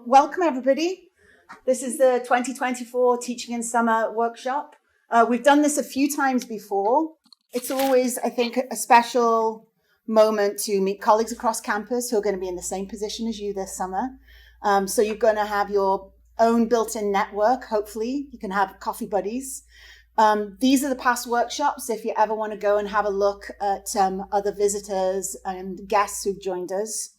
Welcome everybody. This is the 2024 Teaching in Summer workshop. We've done this a few times before. It's always, I think, a special moment to meet colleagues across campus who are going to be in the same position as you this summer. So you're going to have your own built-in network, hopefully. You can have coffee buddies. These are the past workshops if you ever want to go and have a look at other visitors and guests who've joined us.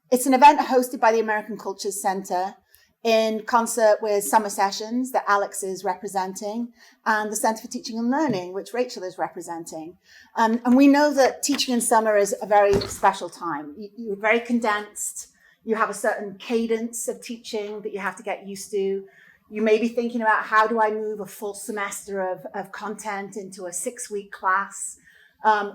It's an event hosted by the American Cultures Center in concert with Summer Sessions that Alex is representing and the Center for Teaching and Learning, which Rachel is representing. And we know that teaching in summer is a very special time. You're very condensed. You have a certain cadence of teaching that you have to get used to. You may be thinking about how do I move a full semester of content into a 6-week class?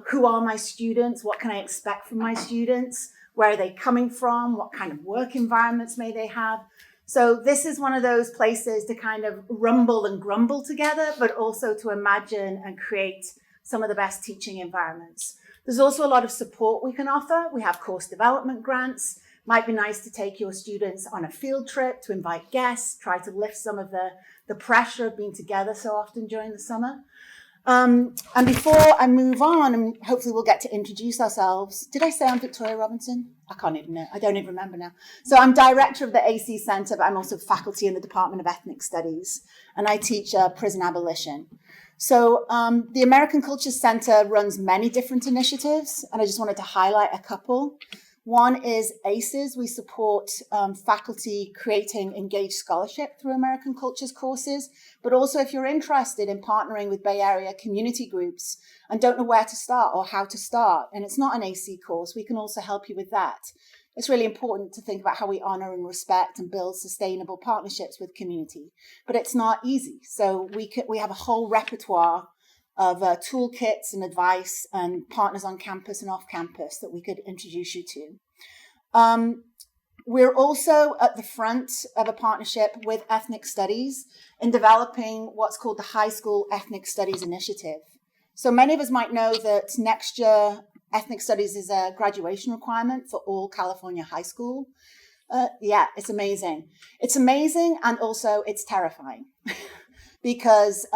Who are my students? What can I expect from my students? Where are they coming from? What kind of work environments may they have? So this is one of those places to kind of rumble and grumble together, but also to imagine and create some of the best teaching environments. There's also a lot of support we can offer. We have course development grants. Might be nice to take your students on a field trip, to invite guests, try to lift some of the pressure of being together so often during the summer. And before I move on, and hopefully we'll get to introduce ourselves. Did I say I'm Victoria Robinson? I can't even know. I don't even remember now. So I'm director of the AC Center, but I'm also faculty in the Department of Ethnic Studies, and I teach prison abolition. So the American Cultures Center runs many different initiatives, and I just wanted to highlight a couple. One is ACEs. We support faculty creating engaged scholarship through American Cultures courses, but also if you're interested in partnering with Bay Area community groups and don't know where to start or how to start, and it's not an AC course, we can also help you with that. It's really important to think about how we honor and respect and build sustainable partnerships with community, but it's not easy. So we have a whole repertoire of toolkits and advice and partners on campus and off campus that we could introduce you to. We're also at the front of a partnership with Ethnic Studies in developing what's called the High School Ethnic Studies Initiative. So many of us might know that next year, Ethnic Studies is a graduation requirement for all California high school. Yeah, it's amazing. It's amazing, and also it's terrifying because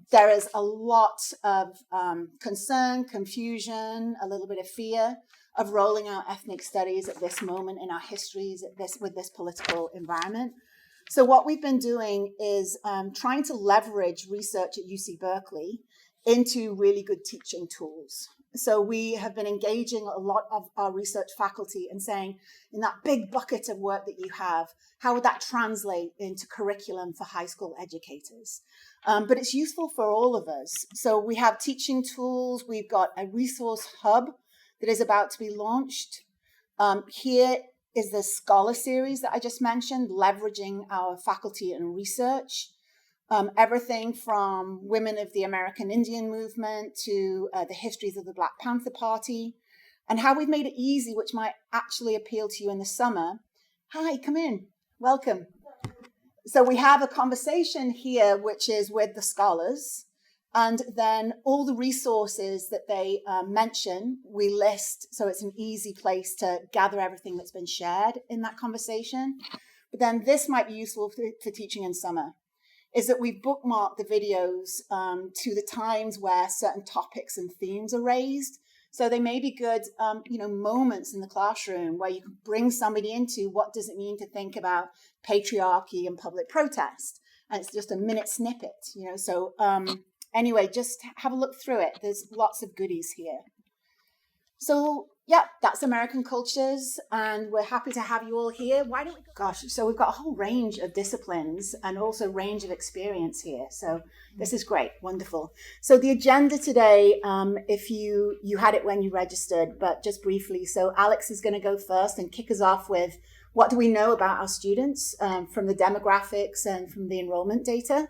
there is a lot of concern, confusion, a little bit of fear of rolling out ethnic studies at this moment in our histories with this political environment. So what we've been doing is trying to leverage research at UC Berkeley into really good teaching tools. So we have been engaging a lot of our research faculty and saying, in that big bucket of work that you have, how would that translate into curriculum for high school educators? But it's useful for all of us. So we have teaching tools. We've got a resource hub that is about to be launched. Here is the Scholar series that I just mentioned, leveraging our faculty and research. Everything from women of the American Indian movement to the histories of the Black Panther Party, and how we've made it easy, which might actually appeal to you in the summer. Hi, come in. Welcome. So we have a conversation here, which is with the scholars, and then all the resources that they mention, we list, so it's an easy place to gather everything that's been shared in that conversation. But then this might be useful for teaching in summer, is that we bookmark the videos to the times where certain topics and themes are raised. So they may be good, moments in the classroom where you can bring somebody into what does it mean to think about patriarchy and public protest. And it's just a minute snippet, So anyway, just have a look through it. There's lots of goodies here. So yeah, that's American Cultures, and we're happy to have you all here. Why don't we so we've got a whole range of disciplines and also range of experience here. So this is great, wonderful. So the agenda today, if you had it when you registered, but just briefly. So Alex is going to go first and kick us off with what do we know about our students from the demographics and from the enrollment data.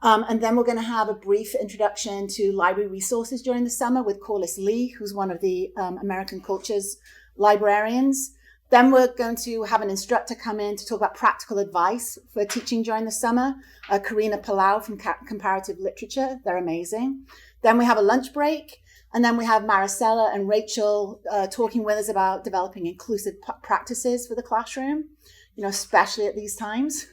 And then we're going to have a brief introduction to library resources during the summer with Corliss Lee, who's one of the American Cultures librarians. Then we're going to have an instructor come in to talk about practical advice for teaching during the summer. Karina Palau from Comparative Literature. They're amazing. Then we have a lunch break. And then we have Maricela and Rachel talking with us about developing inclusive practices for the classroom, especially at these times.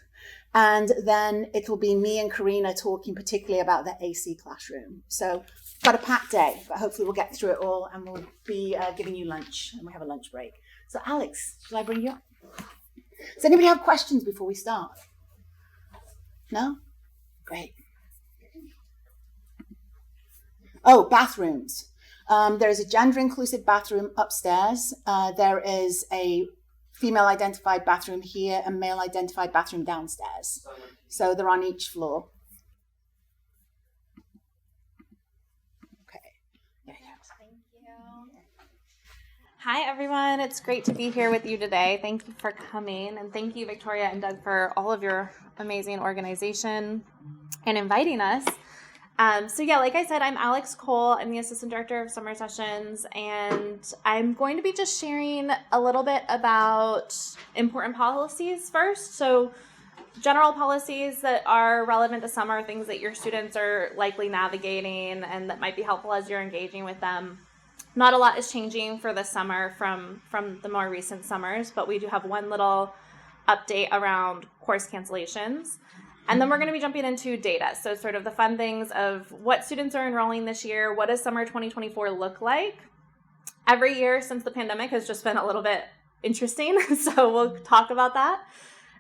And then it will be me and Karina talking particularly about the AC classroom. So got a packed day, but hopefully we'll get through it all, and we'll be giving you lunch, and we have a lunch break. So Alex, shall I bring you up? Does anybody have questions before we start? No? Great. Oh, bathrooms. There is a gender-inclusive bathroom upstairs. There is a female-identified bathroom here and male-identified bathroom downstairs. So they're on each floor. Okay. There you go. Thank you. Hi, everyone. It's great to be here with you today. Thank you for coming. And thank you, Victoria and Doug, for all of your amazing organization and inviting us. Like I said, I'm Alex Cole. I'm the Assistant Director of Summer Sessions, and I'm going to be just sharing a little bit about important policies first. So general policies that are relevant to summer, things that your students are likely navigating and that might be helpful as you're engaging with them. Not a lot is changing for this summer from the more recent summers, but we do have one little update around course cancellations. And then we're going to be jumping into data. So sort of the fun things of what students are enrolling this year. What does summer 2024 look like? Every year since the pandemic has just been a little bit interesting. So we'll talk about that.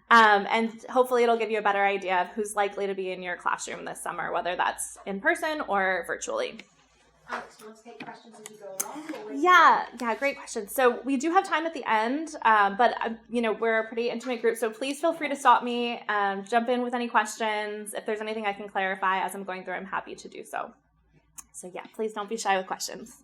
And hopefully it'll give you a better idea of who's likely to be in your classroom this summer, whether that's in person or virtually. Alex, do you want to take questions as you go along? Yeah, great question. So we do have time at the end, but we're a pretty intimate group, so please feel free to stop me, jump in with any questions. If there's anything I can clarify as I'm going through, I'm happy to do so. So yeah, please don't be shy with questions.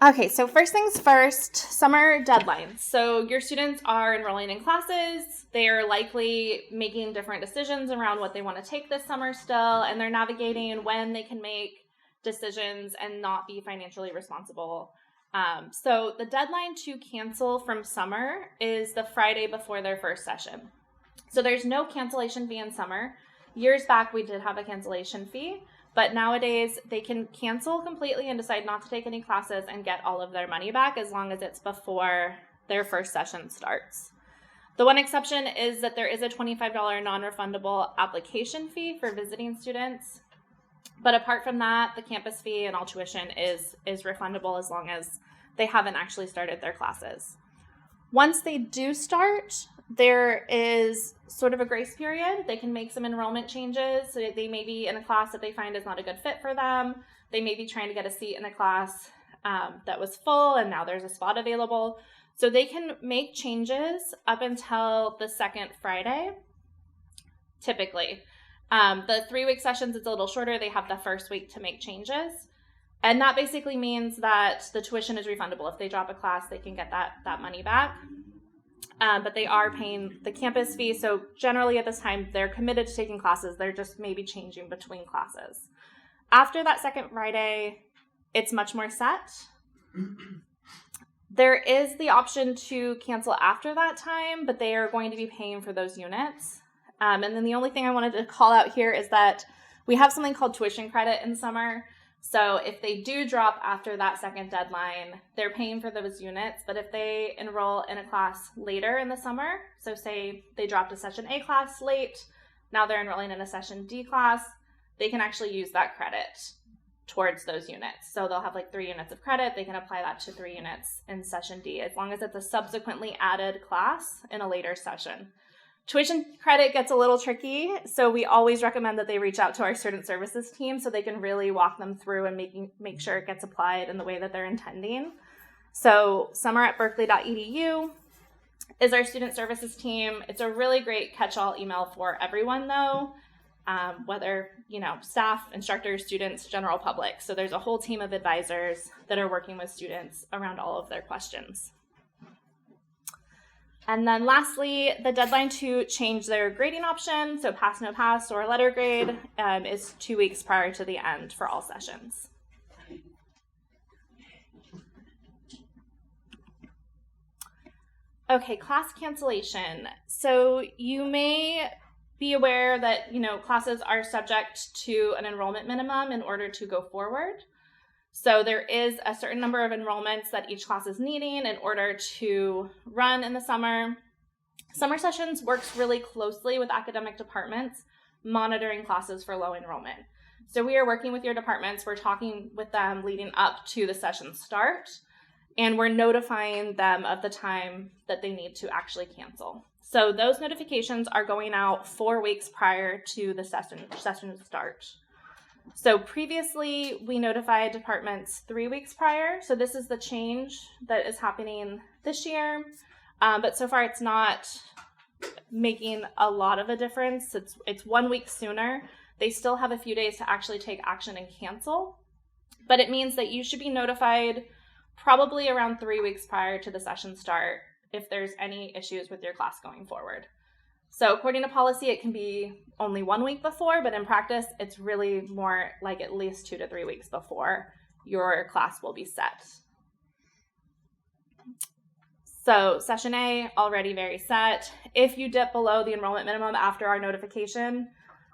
Okay, so first things first, summer deadlines. So your students are enrolling in classes. They're likely making different decisions around what they want to take this summer still, and they're navigating when they can make decisions and not be financially responsible. So the deadline to cancel from summer is the Friday before their first session. So there's no cancellation fee in summer. Years back, we did have a cancellation fee. But nowadays, they can cancel completely and decide not to take any classes and get all of their money back as long as it's before their first session starts. The one exception is that there is a $25 non-refundable application fee for visiting students. But apart from that, the campus fee and all tuition is refundable as long as they haven't actually started their classes. Once they do start, there is sort of a grace period. They can make some enrollment changes. So they may be in a class that they find is not a good fit for them. They may be trying to get a seat in a class that was full and now there's a spot available. So they can make changes up until the second Friday, typically. The 3-week sessions, it's a little shorter. They have the first week to make changes. And that basically means that the tuition is refundable. If they drop a class, they can get that money back. But they are paying the campus fee. So generally at this time, they're committed to taking classes. They're just maybe changing between classes. After that second Friday, it's much more set. There is the option to cancel after that time, but they are going to be paying for those units. And then the only thing I wanted to call out here is that we have something called tuition credit in summer. So if they do drop after that second deadline, they're paying for those units. But if they enroll in a class later in the summer, so say they dropped a session A class late, now they're enrolling in a session D class, they can actually use that credit towards those units. So they'll have like 3 units of credit. They can apply that to 3 units in session D, as long as it's a subsequently added class in a later session. Tuition credit gets a little tricky, so we always recommend that they reach out to our student services team so they can really walk them through and make sure it gets applied in the way that they're intending. So summer@berkeley.edu is our student services team. It's a really great catch-all email for everyone, though, whether staff, instructors, students, general public. So there's a whole team of advisors that are working with students around all of their questions. And then lastly, the deadline to change their grading option, so pass, no pass, or letter grade, is 2 weeks prior to the end for all sessions. Okay, class cancellation. So you may be aware that, classes are subject to an enrollment minimum in order to go forward. So there is a certain number of enrollments that each class is needing in order to run in the summer. Summer sessions works really closely with academic departments monitoring classes for low enrollment. So we are working with your departments. We're talking with them leading up to the session start, and we're notifying them of the time that they need to actually cancel. So those notifications are going out 4 weeks prior to the session start. So previously, we notified departments 3 weeks prior. So this is the change that is happening this year. But so far, it's not making a lot of a difference. It's 1 week sooner. They still have a few days to actually take action and cancel. But it means that you should be notified probably around 3 weeks prior to the session start if there's any issues with your class going forward. So according to policy, it can be only 1 week before, but in practice, it's really more like at least 2 to 3 weeks before your class will be set. So session A, already very set. If you dip below the enrollment minimum after our notification,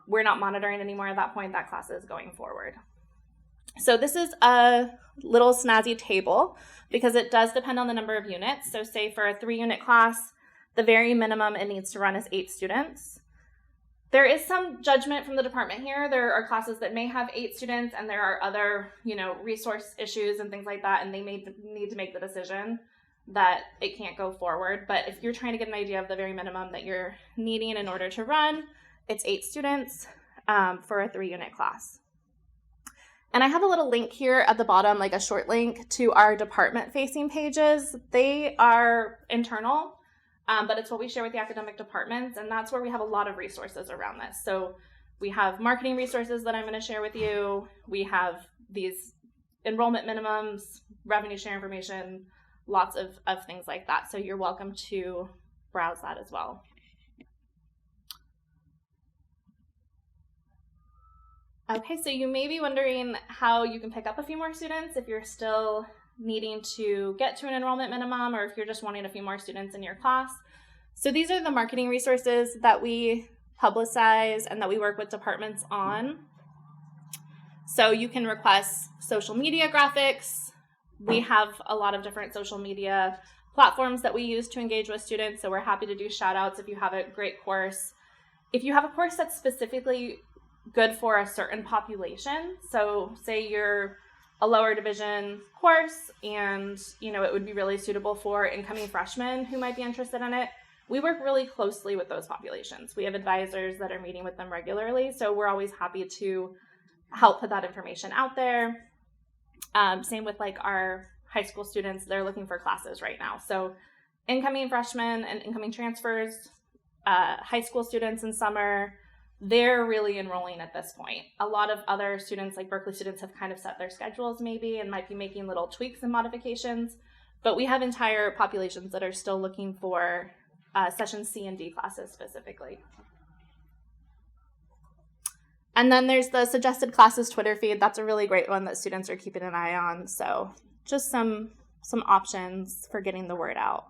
we're not monitoring anymore at that point. That class is going forward. So this is a little snazzy table because it does depend on the number of units. So say for a 3-unit class, the very minimum it needs to run is 8 students. There is some judgment from the department here. There are classes that may have 8 students and there are other, resource issues and things like that, and they may need to make the decision that it can't go forward. But if you're trying to get an idea of the very minimum that you're needing in order to run, it's 8 students for a 3-unit class. And I have a little link here at the bottom, like a short link to our department-facing pages. They are internal, but it's what we share with the academic departments, and that's where we have a lot of resources around this. So we have marketing resources that I'm going to share with you. We have these enrollment minimums, revenue share information, lots of things like that. So you're welcome to browse that as well. Okay, so you may be wondering how you can pick up a few more students if you're still needing to get to an enrollment minimum or if you're just wanting a few more students in your class. So these are the marketing resources that we publicize and that we work with departments on. So you can request social media graphics. We have a lot of different social media platforms that we use to engage with students, so we're happy to do shout outs if you have a great course. If you have a course that's specifically good for a certain population, so say you're a lower division course and it would be really suitable for incoming freshmen who might be interested in it, we work really closely with those populations. We have advisors that are meeting with them regularly, so we're always happy to help put that information out there. Same with like our high school students, they're looking for classes right now. So incoming freshmen and incoming transfers, high school students in summer, they're really enrolling at this point. A lot of other students, like Berkeley students, have kind of set their schedules maybe and might be making little tweaks and modifications, but we have entire populations that are still looking for session C and D classes specifically. And then there's the suggested classes Twitter feed. That's a really great one that students are keeping an eye on. So just some options for getting the word out.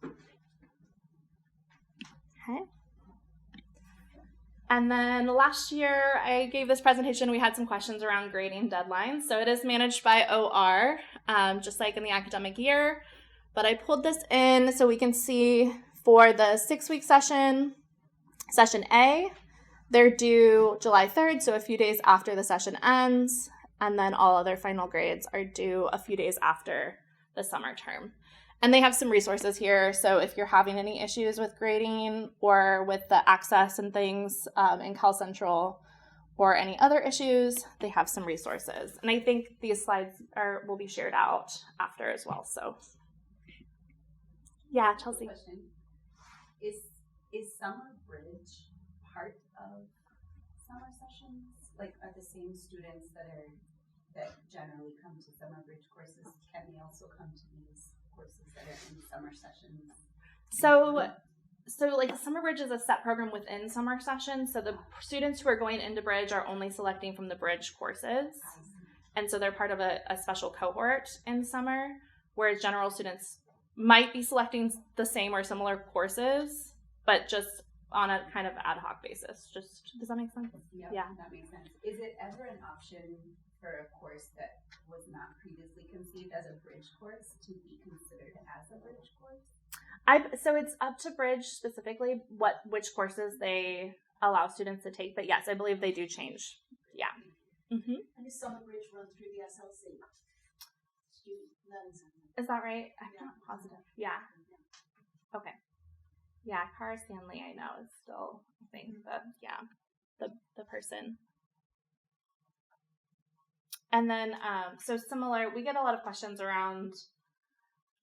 Okay. And then last year I gave this presentation. We had some questions around grading deadlines. So it is managed by OR, just like in the academic year. But I pulled this in so we can see for the 6-week session, session A, they're due July 3rd, so a few days after the session ends, and then all other final grades are due a few days after the summer term. And they have some resources here, so if you're having any issues with grading or with the access and things in Cal Central or any other issues, they have some resources. And I think these slides will be shared out after as well. So, yeah, Chelsea. Question. Is Summer Bridge part of summer sessions? Like, are the same students that generally come to Summer Bridge courses, can they also come to these courses that are in summer sessions? So like Summer Bridge is a set program within summer sessions. So the students who are going into Bridge are only selecting from the Bridge courses. And so they're part of a special cohort in summer, whereas general students might be selecting the same or similar courses, but just on a kind of ad hoc basis. Just, does that make sense? Yep, Yeah. that makes sense. Is it ever an option for a course that was not previously conceived as a bridge course to be considered as a bridge course? So it's up to Bridge specifically which courses they allow students to take. But yes, I believe they do change. Yeah. Mm-hmm. And is Summer Bridge run through the SLC? Student Learning Center. Is that right? I'm not positive. Yeah. Okay. Yeah, Cara Stanley, I know, is still, I think, the person. And then, so similar, we get a lot of questions around,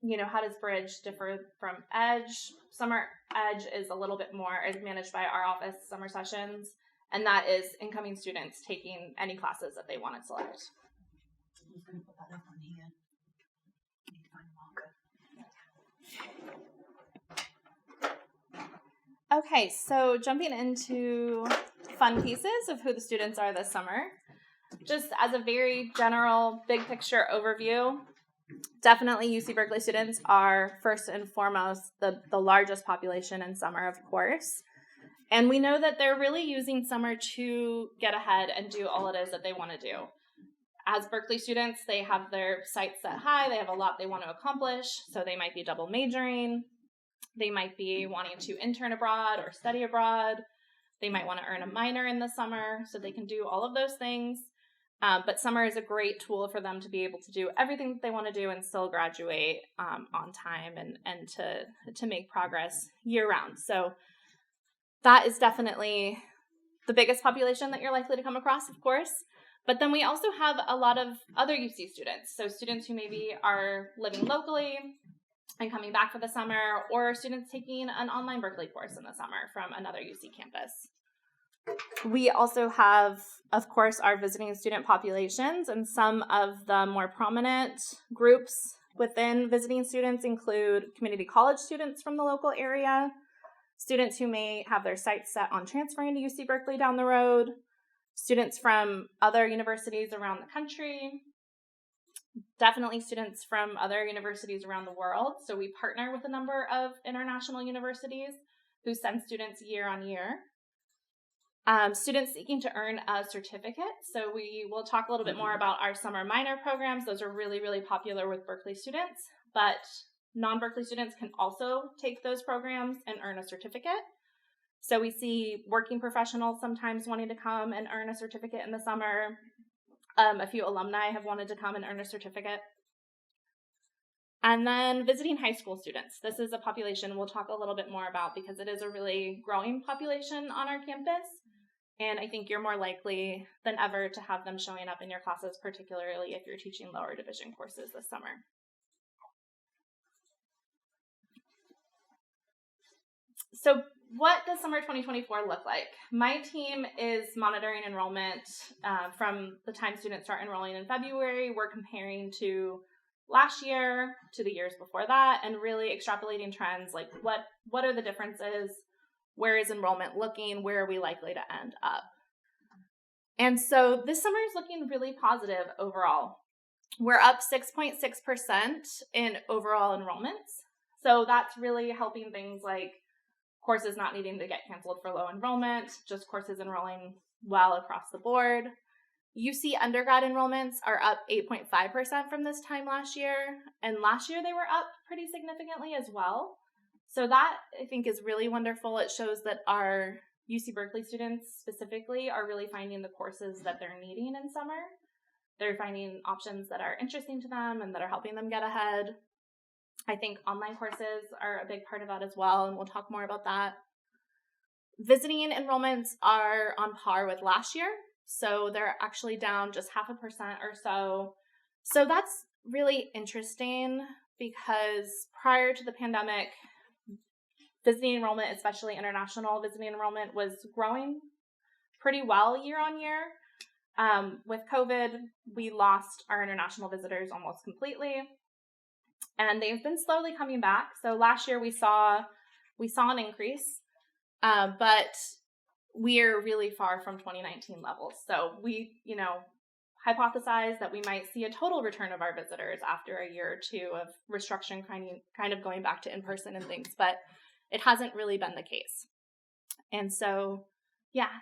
how does Bridge differ from Edge? Summer Edge is a little bit more, is managed by our office, Summer Sessions, and that is incoming students taking any classes that they want to select. I'm going to put that up on here. I need to find a marker. Okay, so jumping into fun pieces of who the students are this summer. Just as a very general, big picture overview, definitely UC Berkeley students are first and foremost the largest population in summer, of course. And we know that they're really using summer to get ahead and do all it is that they want to do. As Berkeley students, they have their sights set high. They have a lot they want to accomplish. So they might be double majoring. They might be wanting to intern abroad or study abroad. They might want to earn a minor in the summer, so they can do all of those things. But summer is a great tool for them to be able to do everything that they want to do and still graduate on time and to make progress year round. So that is definitely the biggest population that you're likely to come across, of course. But then we also have a lot of other UC students. So students who maybe are living locally and coming back for the summer, or students taking an online Berkeley course in the summer from another UC campus. We also have, of course, our visiting student populations, and some of the more prominent groups within visiting students include community college students from the local area, students who may have their sights set on transferring to UC Berkeley down the road, students from other universities around the country, definitely students from other universities around the world. So we partner with a number of international universities who send students year on year. Students seeking to earn a certificate. So we will talk a little bit more about our summer minor programs. Those are really, really popular with Berkeley students, but non-Berkeley students can also take those programs and earn a certificate. So we see working professionals sometimes wanting to come and earn a certificate in the summer. A few alumni have wanted to come and earn a certificate. And then visiting high school students. This is a population we'll talk a little bit more about because it is a really growing population on our campus. And I think you're more likely than ever to have them showing up in your classes, particularly if you're teaching lower division courses this summer. So what does summer 2024 look like? My team is monitoring enrollment from the time students start enrolling in February. We're comparing to last year, to the years before that, and really extrapolating trends like what are the differences? Where is enrollment looking? Where are we likely to end up? And so this summer is looking really positive overall. We're up 6.6% in overall enrollments. So that's really helping things like courses not needing to get canceled for low enrollment, just courses enrolling well across the board. UC undergrad enrollments are up 8.5% from this time last year. And last year they were up pretty significantly as well. So that, I think, is really wonderful. It shows that our UC Berkeley students specifically are really finding the courses that they're needing in summer. They're finding options that are interesting to them and that are helping them get ahead. I think online courses are a big part of that as well, and we'll talk more about that. Visiting enrollments are on par with last year, so they're actually down just 0.5% or so. So that's really interesting because prior to the pandemic, visiting enrollment, especially international visiting enrollment, was growing pretty well year on year. With COVID, we lost our international visitors almost completely, and they've been slowly coming back. So last year we saw an increase, but we're really far from 2019 levels. So we, hypothesize that we might see a total return of our visitors after a year or two of restriction kind of going back to in-person and things, but it hasn't really been the case. And so, yeah.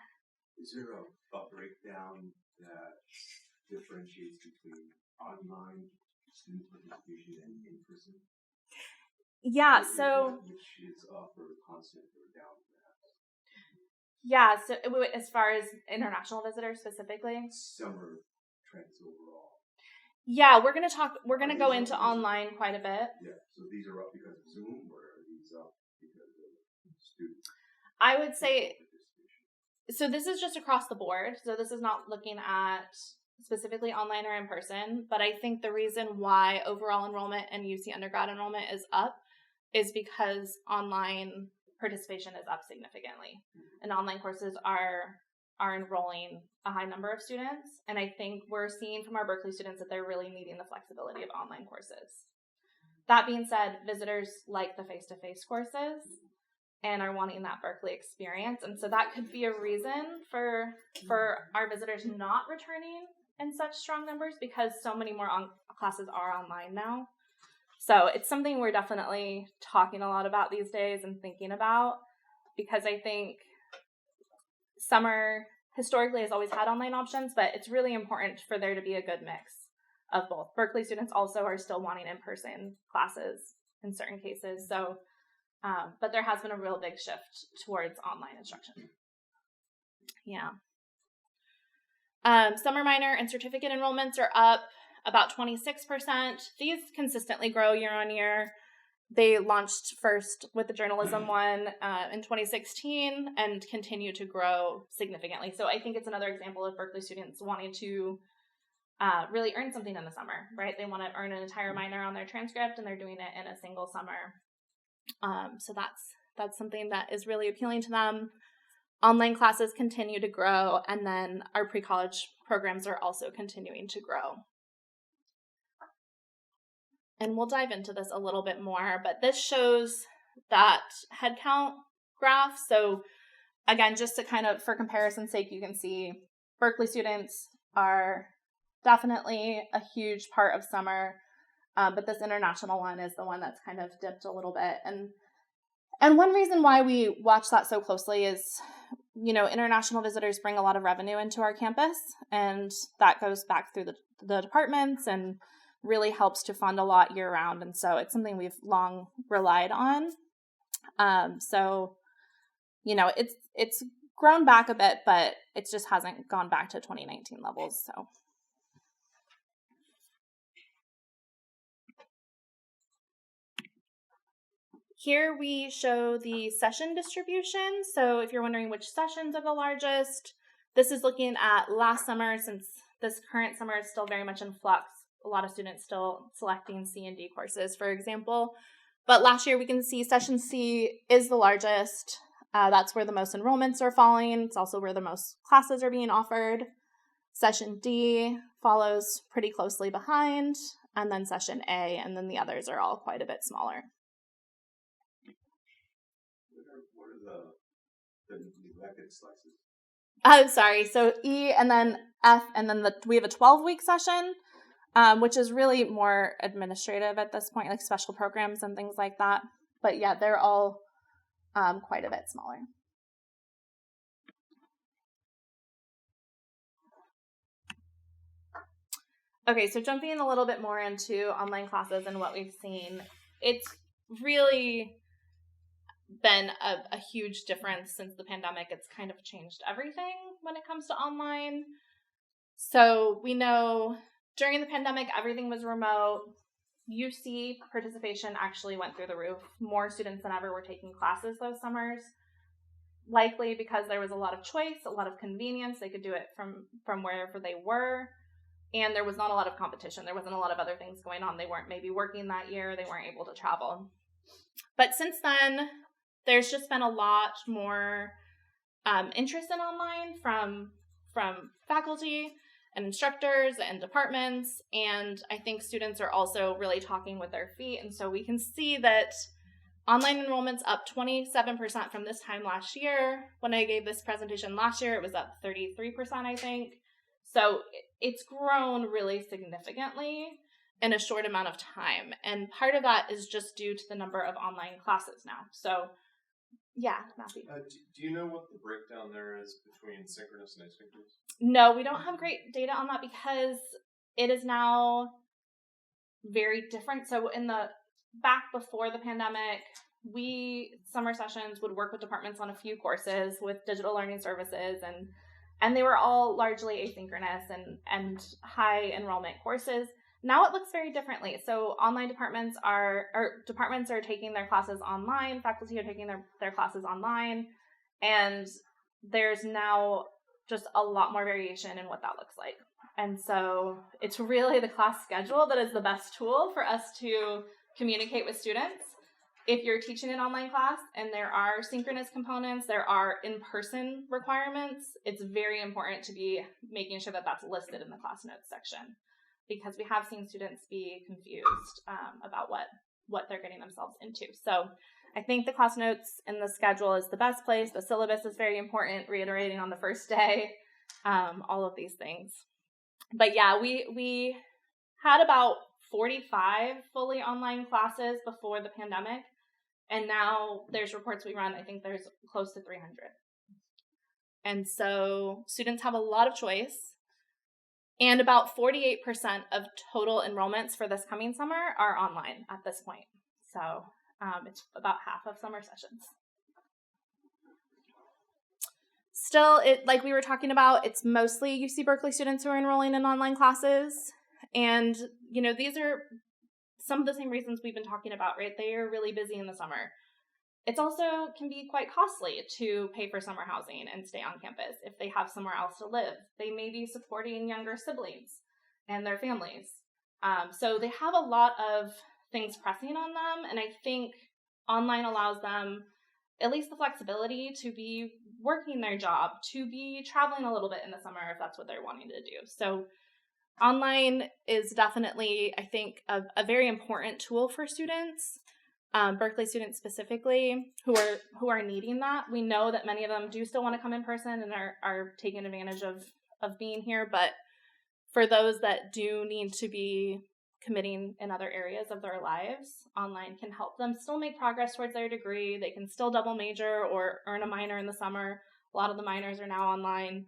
Is there a breakdown that differentiates between online student participation and in-person? Yeah, so Which is up or constant or down, perhaps? yeah, so as far as international visitors specifically, Summer trends overall. yeah, we're gonna go into online quite a bit. Yeah, so these are up because of Zoom, or are these up because of students? I would say, so this is just across the board. So this is not looking at specifically online or in person, but I think the reason why overall enrollment and UC undergrad enrollment is up is because online participation is up significantly, and online courses are enrolling a high number of students. And I think we're seeing from our Berkeley students that they're really needing the flexibility of online courses. That being said, visitors like the face-to-face courses and are wanting that Berkeley experience. And so that could be a reason for our visitors not returning in such strong numbers, because so many more classes are online now. So it's something we're definitely talking a lot about these days and thinking about, because I think summer historically has always had online options, but it's really important for there to be a good mix of both. Berkeley students also are still wanting in-person classes in certain cases. So, but there has been a real big shift towards online instruction. Yeah. Summer minor and certificate enrollments are up about 26%. These consistently grow year on year. They launched first with the journalism one in 2016 and continue to grow significantly. So I think it's another example of Berkeley students wanting to really earn something in the summer, right? They want to earn an entire minor on their transcript, and they're doing it in a single summer. So that's something that is really appealing to them. Online classes continue to grow, and then our pre-college programs are also continuing to grow. And we'll dive into this a little bit more, but this shows that headcount graph. So again, just to kind of, for comparison's sake, you can see Berkeley students are definitely a huge part of summer, but this international one is the one that's kind of dipped a little bit. And one reason why we watch that so closely is, you know, international visitors bring a lot of revenue into our campus, and that goes back through the departments and really helps to fund a lot year round. And so it's something we've long relied on. So, you know, it's grown back a bit, but it just hasn't gone back to 2019 levels. So. Here we show the session distribution. So if you're wondering which sessions are the largest, this is looking at last summer, since this current summer is still very much in flux. A lot of students still selecting C and D courses, for example. But last year we can see session C is the largest. That's where the most enrollments are falling. It's also where the most classes are being offered. Session D follows pretty closely behind, and then session A, and then the others are all quite a bit smaller. What are the neglected slices? Sorry, so E and then F, and then we have a 12-week session, which is really more administrative at this point, like special programs and things like that. But yeah, they're all quite a bit smaller. Okay, so jumping a little bit more into online classes and what we've seen, it's really been a huge difference since the pandemic. It's kind of changed everything when it comes to online. So we know during the pandemic, everything was remote. UC participation actually went through the roof. More students than ever were taking classes those summers, likely because there was a lot of choice, a lot of convenience. They could do it from wherever they were. And there was not a lot of competition. There wasn't a lot of other things going on. They weren't maybe working that year. They weren't able to travel. But since then, there's just been a lot more interest in online from faculty and instructors and departments. And I think students are also really talking with their feet. And so we can see that online enrollment's up 27% from this time last year. When I gave this presentation last year, it was up 33%, I think. So it's grown really significantly in a short amount of time. And part of that is just due to the number of online classes now. So Yeah, Matthew. Do you know what the breakdown there is between synchronous and asynchronous? No, we don't have great data on that because it is now very different. So back before the pandemic, summer sessions would work with departments on a few courses with digital learning services, and they were all largely asynchronous and high enrollment courses. Now it looks very differently. So departments are taking their classes online, faculty are taking their classes online, and there's now just a lot more variation in what that looks like. And so it's really the class schedule that is the best tool for us to communicate with students. If you're teaching an online class and there are synchronous components, there are in-person requirements, it's very important to be making sure that that's listed in the class notes section, because we have seen students be confused about what they're getting themselves into. So I think the class notes and the schedule is the best place. The syllabus is very important, reiterating on the first day, all of these things. But yeah, we had about 45 fully online classes before the pandemic. And now there's reports we run, I think there's close to 300. And so students have a lot of choice. And about 48% of total enrollments for this coming summer are online at this point. So it's about half of summer sessions. Still, like we were talking about, it's mostly UC Berkeley students who are enrolling in online classes. And, these are some of the same reasons we've been talking about, right? They are really busy in the summer. It's also can be quite costly to pay for summer housing and stay on campus if they have somewhere else to live. They may be supporting younger siblings and their families. So they have a lot of things pressing on them. And I think online allows them at least the flexibility to be working their job, to be traveling a little bit in the summer if that's what they're wanting to do. So online is definitely, I think, a very important tool for students, Berkeley students specifically, who are needing that. We know that many of them do still want to come in person and are taking advantage of being here, but for those that do need to be committing in other areas of their lives, online can help them still make progress towards their degree. They can still double major or earn a minor in the summer. A lot of the minors are now online.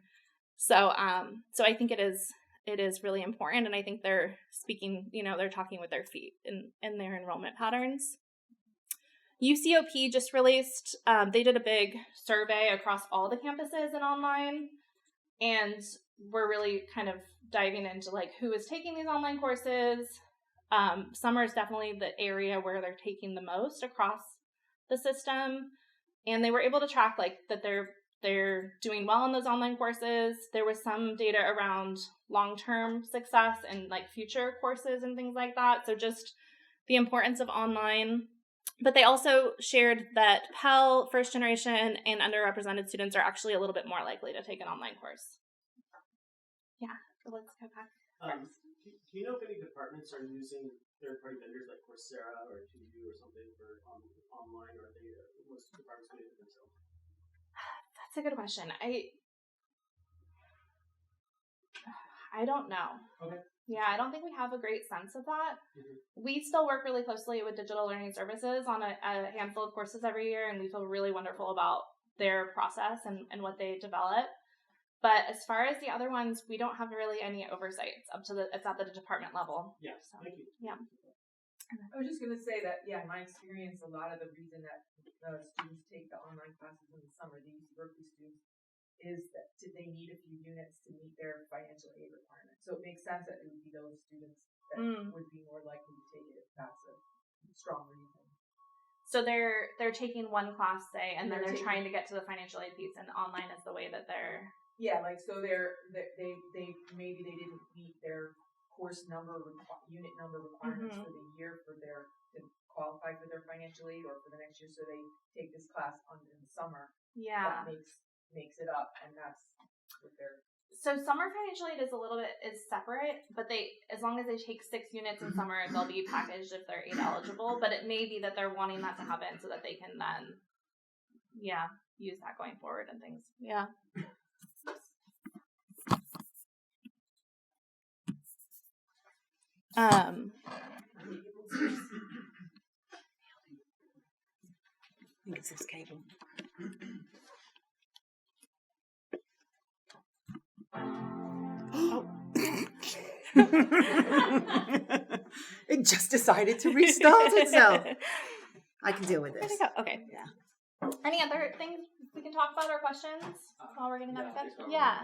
So I think it is really important, and I think they're speaking, they're talking with their feet in their enrollment patterns. UCOP just released, they did a big survey across all the campuses and online, and we're really kind of diving into like who is taking these online courses. Summer is definitely the area where they're taking the most across the system, and they were able to track like that they're doing well in those online courses. There was some data around long-term success and like future courses and things like that. So just the importance of online. But they also shared that Pell, first generation, and underrepresented students are actually a little bit more likely to take an online course. Yeah, so let's go back. Do you know if any departments are using third-party vendors like Coursera or 2U or something for online, or are they most departments doing it themselves? That's a good question. I don't know. Okay. Yeah, I don't think we have a great sense of that. Mm-hmm. We still work really closely with digital learning services on a handful of courses every year, and we feel really wonderful about their process and what they develop. But as far as the other ones, we don't have really any oversight. It's at the department level. Yeah, so, thank you. Yeah. I was just going to say that, yeah, in my experience, a lot of the reason that students take the online classes in the summer, the UC Berkeley students, is that they need a few units to meet their financial aid requirements. So it makes sense that it would be those students that would be more likely to take it if that's a strong reason. So they're taking one class, say, and then they're trying to get to the financial aid piece, and online is the way that they're... Yeah, like, so they maybe they didn't meet their course number, unit number requirements for the year to qualify for their financial aid or for the next year, so they take this class in the summer. Yeah. That makes it up, and that's what they're... So summer financial aid is separate, but as long as they take 6 units in summer, they'll be packaged if they're aid eligible, but it may be that they're wanting that to happen so that they can then, use that going forward and things. Yeah. think it's this cable. It just decided to restart itself. I can deal with Where'd this. it go? Okay. Yeah. Any other things we can talk about or questions while we're getting that Yeah, good? so, Yeah.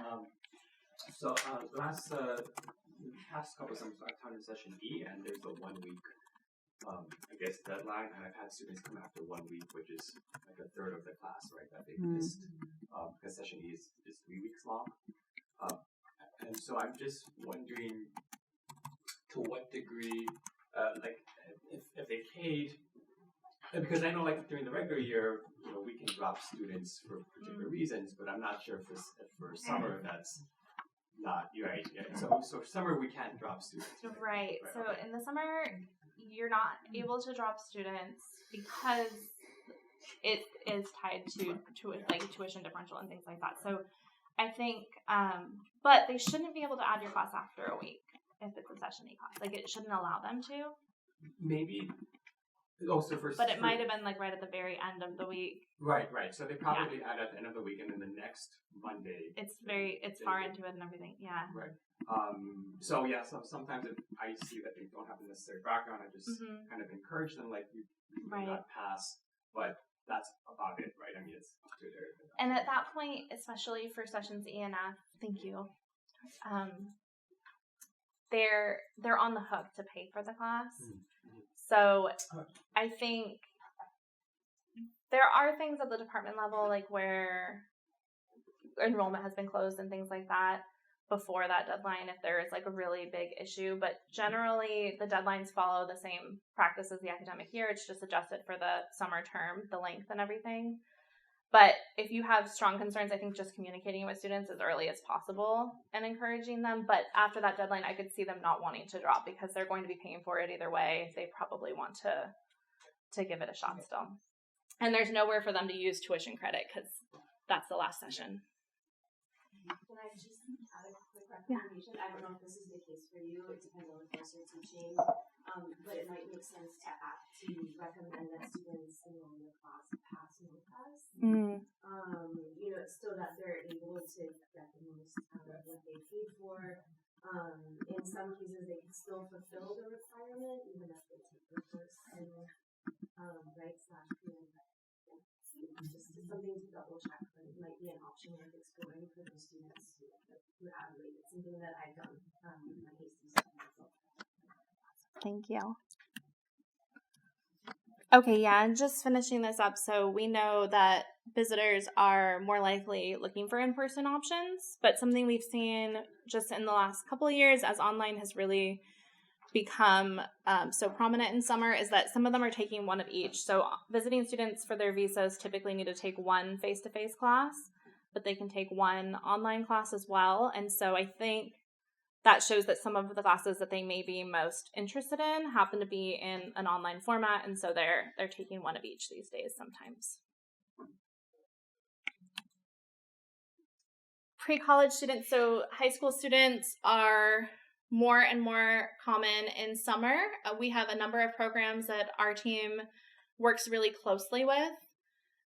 So last past couple of summers I've taught in session E, and there's a 1 week, I guess, deadline, and I've had students come after 1 week, which is like a third of the class, right, that they missed, because session E is 3 weeks long. And so I'm just wondering to what degree, like, if they paid, because I know, like, during the regular year, you know, we can drop students for particular reasons, but I'm not sure if for summer that's not right. Yeah. So summer we can't drop students. Right. So okay. in the summer, you're not able to drop students because it is tied to like tuition differential and things like that. So I think, but they shouldn't be able to add your class after a week if it's a session E class. Like, it shouldn't allow them to. Maybe. Also But it might have been like right at the very end of the week. Right. So they probably add at the end of the week, and then the next Monday. It's far into it and everything. Yeah. Right. So yeah. So sometimes if I see that they don't have the necessary background, I just kind of encourage them, like, you may not pass, but that's about it, right? I mean, it's up to their. And at that point, especially for sessions E and F, thank you. They're on the hook to pay for the class. So I think there are things at the department level, like where enrollment has been closed and things like that before that deadline if there is like a really big issue. But generally, the deadlines follow the same practice as the academic year. It's just adjusted for the summer term, the length and everything. But if you have strong concerns, I think just communicating with students as early as possible and encouraging them. But after that deadline, I could see them not wanting to drop because they're going to be paying for it either way. They probably want to give it a shot still. And there's nowhere for them to use tuition credit because that's the last session. Can I just add a quick recommendation? I don't know if this is the case for you. It depends on the course you're teaching. But it might make sense to recommend that students enroll in the class pass no pass. You know, so that they're able to get the most out of what they paid for. In some cases, they can still fulfill the requirement even if they take the course in right/PM. Just something to double check, but it might be an option worth exploring for the students who advocate. It's something that I've done in my hasty study. Thank you. Okay, yeah, and just finishing this up. So we know that visitors are more likely looking for in-person options, but something we've seen just in the last couple of years as online has really become so prominent in summer is that some of them are taking one of each. So visiting students for their visas typically need to take one face-to-face class, but they can take one online class as well. And so I think that shows that some of the classes that they may be most interested in happen to be in an online format, and so they're taking one of each these days sometimes. Pre-college students, so high school students are more and more common in summer. We have a number of programs that our team works really closely with,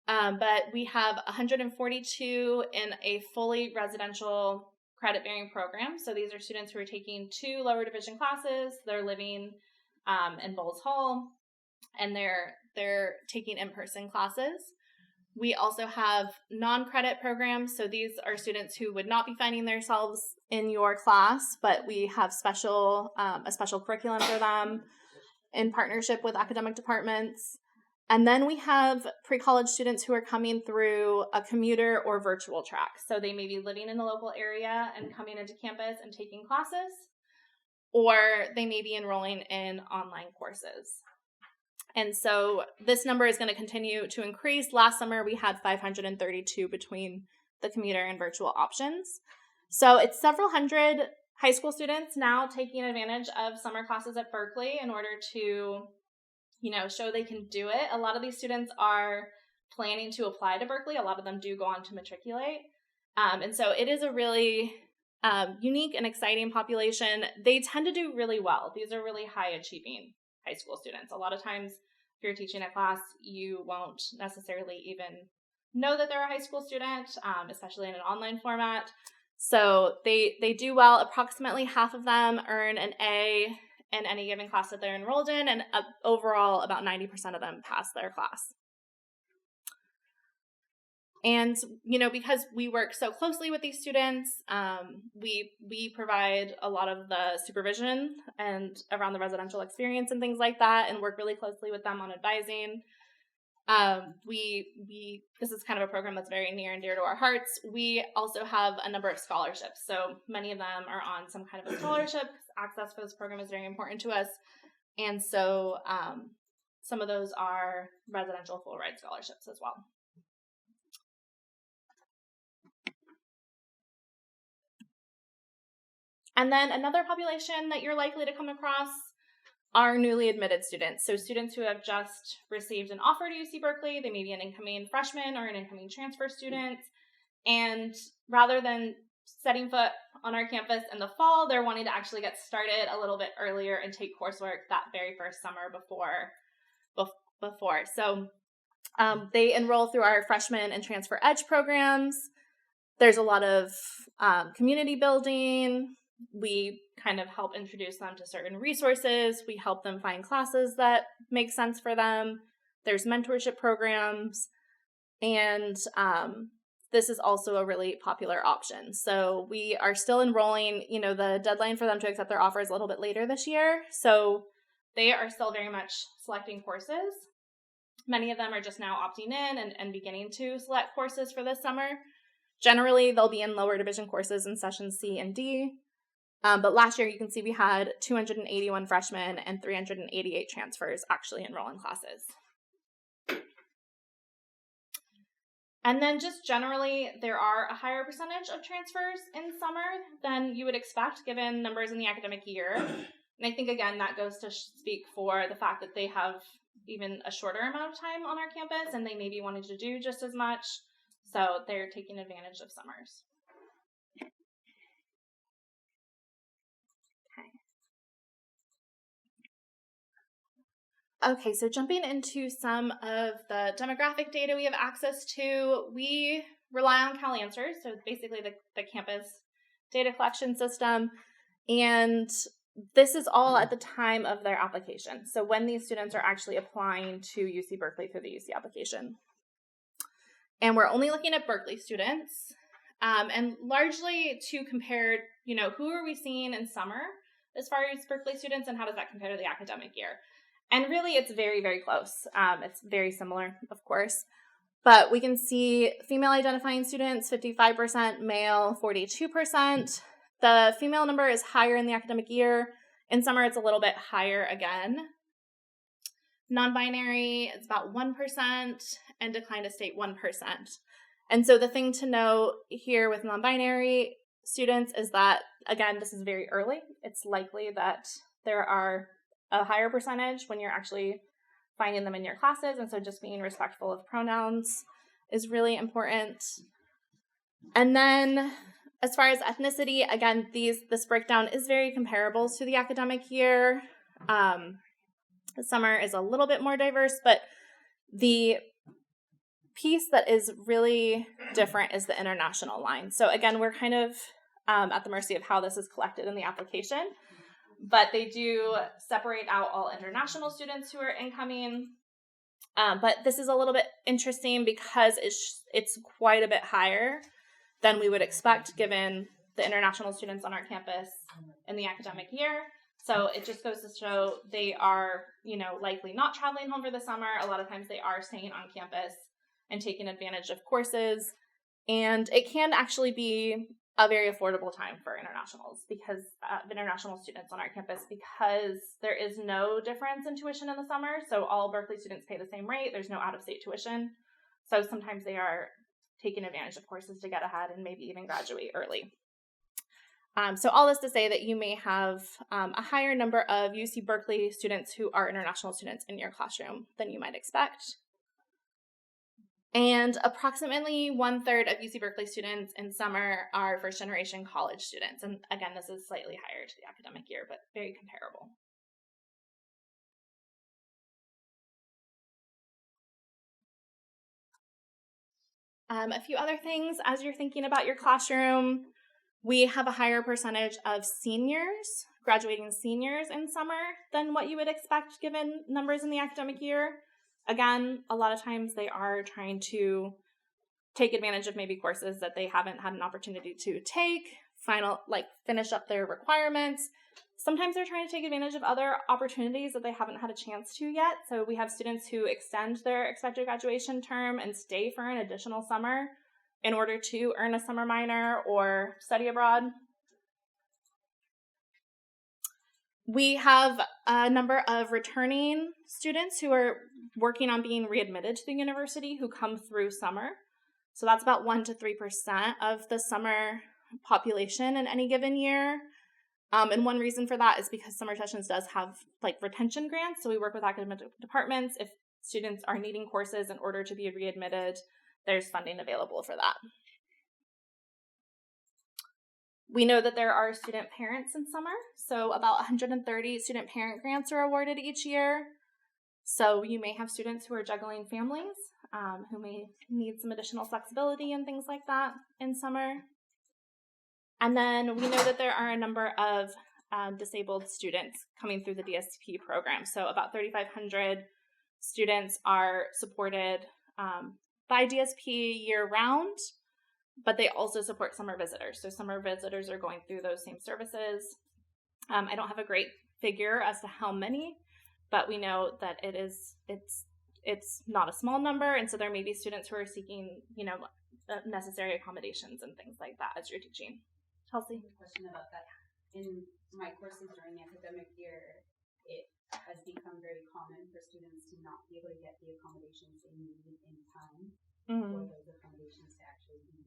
but we have 142 in a fully residential credit-bearing program. So these are students who are taking 2 lower division classes. They're living in Bowles Hall, and they're taking in-person classes. We also have non-credit programs. So these are students who would not be finding themselves in your class, but we have a special curriculum for them in partnership with academic departments. And then we have pre-college students who are coming through a commuter or virtual track. So they may be living in the local area and coming into campus and taking classes, or they may be enrolling in online courses. And so this number is going to continue to increase. Last summer, we had 532 between the commuter and virtual options. So it's several hundred high school students now taking advantage of summer classes at Berkeley in order to show they can do it. A lot of these students are planning to apply to Berkeley. A lot of them do go on to matriculate. And so it is a really unique and exciting population. They tend to do really well. These are really high achieving high school students. A lot of times you're teaching a class, you won't necessarily even know that they're a high school student, especially in an online format. So they do well. Approximately half of them earn an A in any given class that they're enrolled in, and overall about 90% of them pass their class. And, because we work so closely with these students, we provide a lot of the supervision and around the residential experience and things like that, and work really closely with them on advising. This is kind of a program that's very near and dear to our hearts. We also have a number of scholarships. So many of them are on some kind of a scholarship. Access for this program is very important to us. And so some of those are residential full ride scholarships as well. And then another population that you're likely to come across are newly admitted students. So students who have just received an offer to UC Berkeley, they may be an incoming freshman or an incoming transfer student. And rather than setting foot on our campus in the fall, they're wanting to actually get started a little bit earlier and take coursework that very first summer before. So they enroll through our freshman and transfer edge programs. There's a lot of community building. We kind of help introduce them to certain resources. We help them find classes that make sense for them. There's mentorship programs. And this is also a really popular option. So we are still enrolling. The deadline for them to accept their offer is a little bit later this year. So they are still very much selecting courses. Many of them are just now opting in and beginning to select courses for this summer. Generally, they'll be in lower division courses in sessions C and D. But last year, you can see we had 281 freshmen and 388 transfers actually enroll in classes. And then just generally, there are a higher percentage of transfers in summer than you would expect given numbers in the academic year. And I think, again, that goes to speak for the fact that they have even a shorter amount of time on our campus and they may be wanting to do just as much. So they're taking advantage of summers. Okay, so jumping into some of the demographic data we have access to, we rely on CalAnswers, so basically the campus data collection system, and this is all at the time of their application. So when these students are actually applying to UC Berkeley through the UC application. And we're only looking at Berkeley students, and largely to compare, who are we seeing in summer as far as Berkeley students and how does that compare to the academic year? And really, it's very, very close. It's very similar, of course. But we can see female identifying students, 55%, male, 42%. The female number is higher in the academic year. In summer, it's a little bit higher again. Non-binary is about 1%, and declined to state 1%. And so the thing to note here with non-binary students is that, again, this is very early. It's likely that there are a higher percentage when you're actually finding them in your classes, and so just being respectful of pronouns is really important. And then as far as ethnicity, again, this breakdown is very comparable to the academic year. The summer is a little bit more diverse, but the piece that is really different is the international line. So again, we're kind of at the mercy of how this is collected in the application. But they do separate out all international students who are incoming. But this is a little bit interesting because it's quite a bit higher than we would expect given the international students on our campus in the academic year. So it just goes to show they are, likely not traveling home for the summer. A lot of times they are staying on campus and taking advantage of courses. And it can actually be a very affordable time for internationals because international students on our campus, because there is no difference in tuition in the summer. So all Berkeley students pay the same rate. There's no out-of-state tuition. So sometimes they are taking advantage of courses to get ahead and maybe even graduate early. So all this to say that you may have a higher number of UC Berkeley students who are international students in your classroom than you might expect. And approximately 1/3 of UC Berkeley students in summer are first-generation college students. And again, this is slightly higher to the academic year, but very comparable. A few other things as you're thinking about your classroom, we have a higher percentage of seniors, graduating seniors in summer than what you would expect given numbers in the academic year. Again, a lot of times they are trying to take advantage of maybe courses that they haven't had an opportunity to take, finish up their requirements. Sometimes they're trying to take advantage of other opportunities that they haven't had a chance to yet. So we have students who extend their expected graduation term and stay for an additional summer in order to earn a summer minor or study abroad. We have a number of returning students who are working on being readmitted to the university who come through summer. So that's about 1 to 3% of the summer population in any given year. And one reason for that is because summer sessions does have retention grants. So we work with academic departments. If students are needing courses in order to be readmitted, there's funding available for that. We know that there are student parents in summer. So about 130 student parent grants are awarded each year. So you may have students who are juggling families, who may need some additional flexibility and things like that in summer. And then we know that there are a number of disabled students coming through the DSP program. So about 3,500 students are supported by DSP year-round, but they also support summer visitors. So summer visitors are going through those same services. I don't have a great figure as to how many, but we know that it's not a small number, and so there may be students who are seeking, necessary accommodations and things like that as you're teaching. Chelsea? A question about that. In my courses during the academic year, it has become very common for students to not be able to get the accommodations they need in time for those accommodations to actually be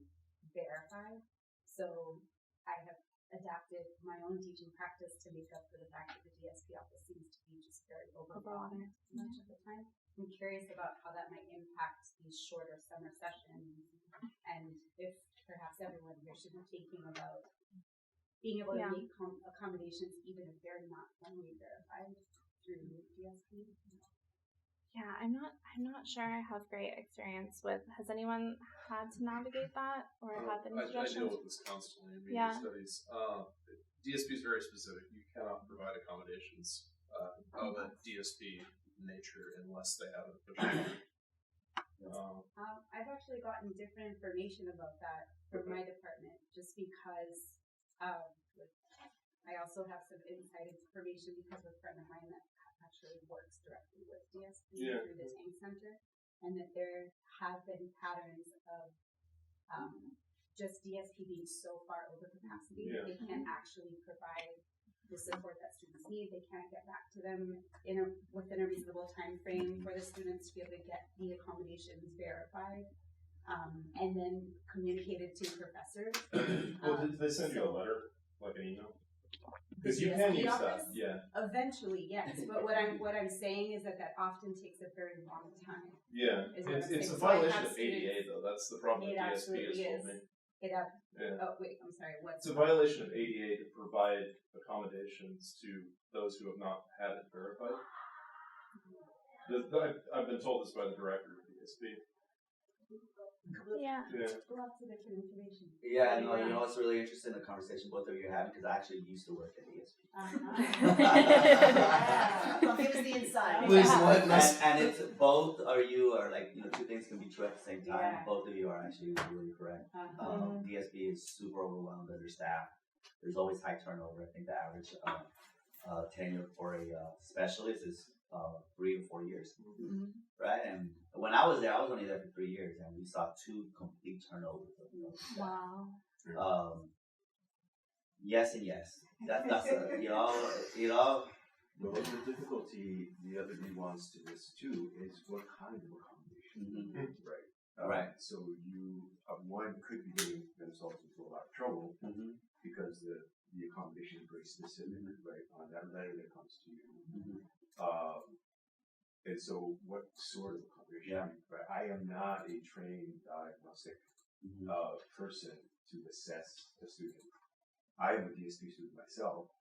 verified. So I have adapted my own teaching practice to make up for the fact that the DSP office seems to be just very overwhelmed much of the time. I'm curious about how that might impact these shorter summer sessions, and if perhaps everyone here should be thinking about being able to make accommodations even if they're not formally verified through DSP. Yeah, I'm not sure I have great experience with. Has anyone had to navigate that or have any I suggestions? deal with this constantly in media studies. DSP is very specific. You cannot provide accommodations of a DSP nature unless they have an official. I've actually gotten different information about that from my department, just because I also have some inside information because of a friend of mine that actually works directly with DSP through the Tank Center, and that there have been patterns of just DSP being so far over capacity that they can't actually provide the support that students need. They can't get back to them within a reasonable time frame for the students to be able to get the accommodations verified and then communicated to professors. Well, did they send you a letter, like an email? Because you can use that, Eventually, yes. But what I'm saying is that often takes a very long time. Yeah, it's a violation of ADA though. That's the problem with DSP has told me. Oh wait, I'm sorry. It's a violation of ADA to provide accommodations to those who have not had it verified. I've been told this by the director of DSP. Yeah. Lots of different information. Yeah, no, it's really interesting the conversation both of you are having because I actually used to work at ESP. Well, give us the inside. And it's both you are two things can be true at the same time. Yeah. Both of you are actually really correct. DSP is super overwhelmed, understaffed. There's always high turnover. I think the average tenure for a specialist is 3 to 4 years, right? And when I was there, I was only there for 3 years, and we saw 2 complete turnovers. Wow. Yes and yes. That's But the difficulty, the other nuance to this too, is what kind of accommodation, right? So one could be getting themselves into a lot of trouble because the accommodation is very specific, right? On that letter that comes to you. And so what sort of accommodation? Right? I am not a trained diagnostic person to assess a student. I am a DSP student myself,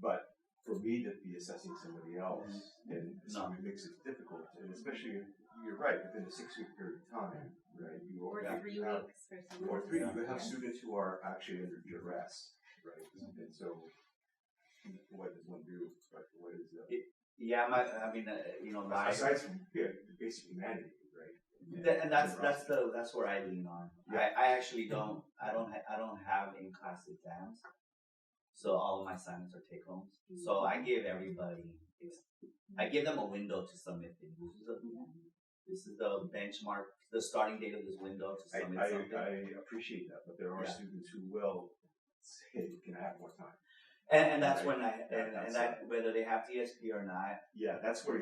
but for me to be assessing somebody else, and so it makes it difficult, and especially, you're right, within a 6-week period of time, right, you or Or 3 weeks for some. or 3. You have Yeah. students who are actually under duress, right? And so, what does one do? Like, what is the Yeah, my aside from basic humanity, right? and that's where I lean on. Yeah. I actually don't have in-class exams, so all of my assignments are take homes. So I give them a window to submit things. This is the benchmark, the starting date of this window to submit something. I appreciate that, but there are students who will say, "Can I have more time?" And that's when whether they have DSP or not. Yeah, that's where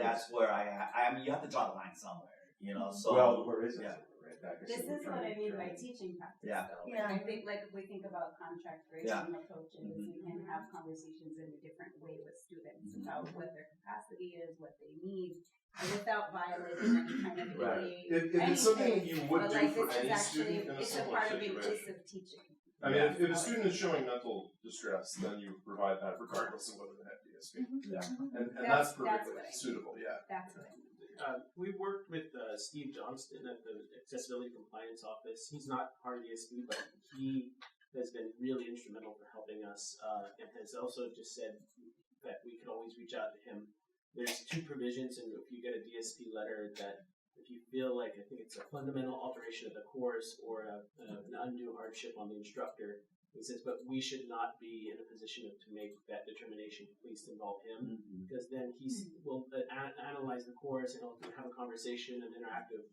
I mean, you have to draw the line somewhere, you know. So where is it? Yeah. Right? This is what I mean by teaching practice, Yeah. though. Yeah. I think, like, if we think about contract Yeah. rating approaches, we can have conversations in a different way with students about what their capacity is, what they need, without violating any kind of Right. If it's something that you would but do like for this is any actually, student in a it's a similar part of a situation. piece of teaching. I mean, if a student is showing mental distress, then you provide that regardless of whether they have DSP. Yeah. And That's that's perfectly what I mean. suitable, yeah. That's what I mean. We worked with Steve Johnston at the Accessibility Compliance Office. He's not part of the ESP, but he has been really instrumental for helping us, and has also just said that we could always reach out to him. There's 2 provisions, and if you get a DSP letter, that if you feel like, I think it's a fundamental alteration of the course or an undue hardship on the instructor, he says, but we should not be in a position to make that determination. Please involve him, because then he will analyze the course and he'll have a conversation, an interactive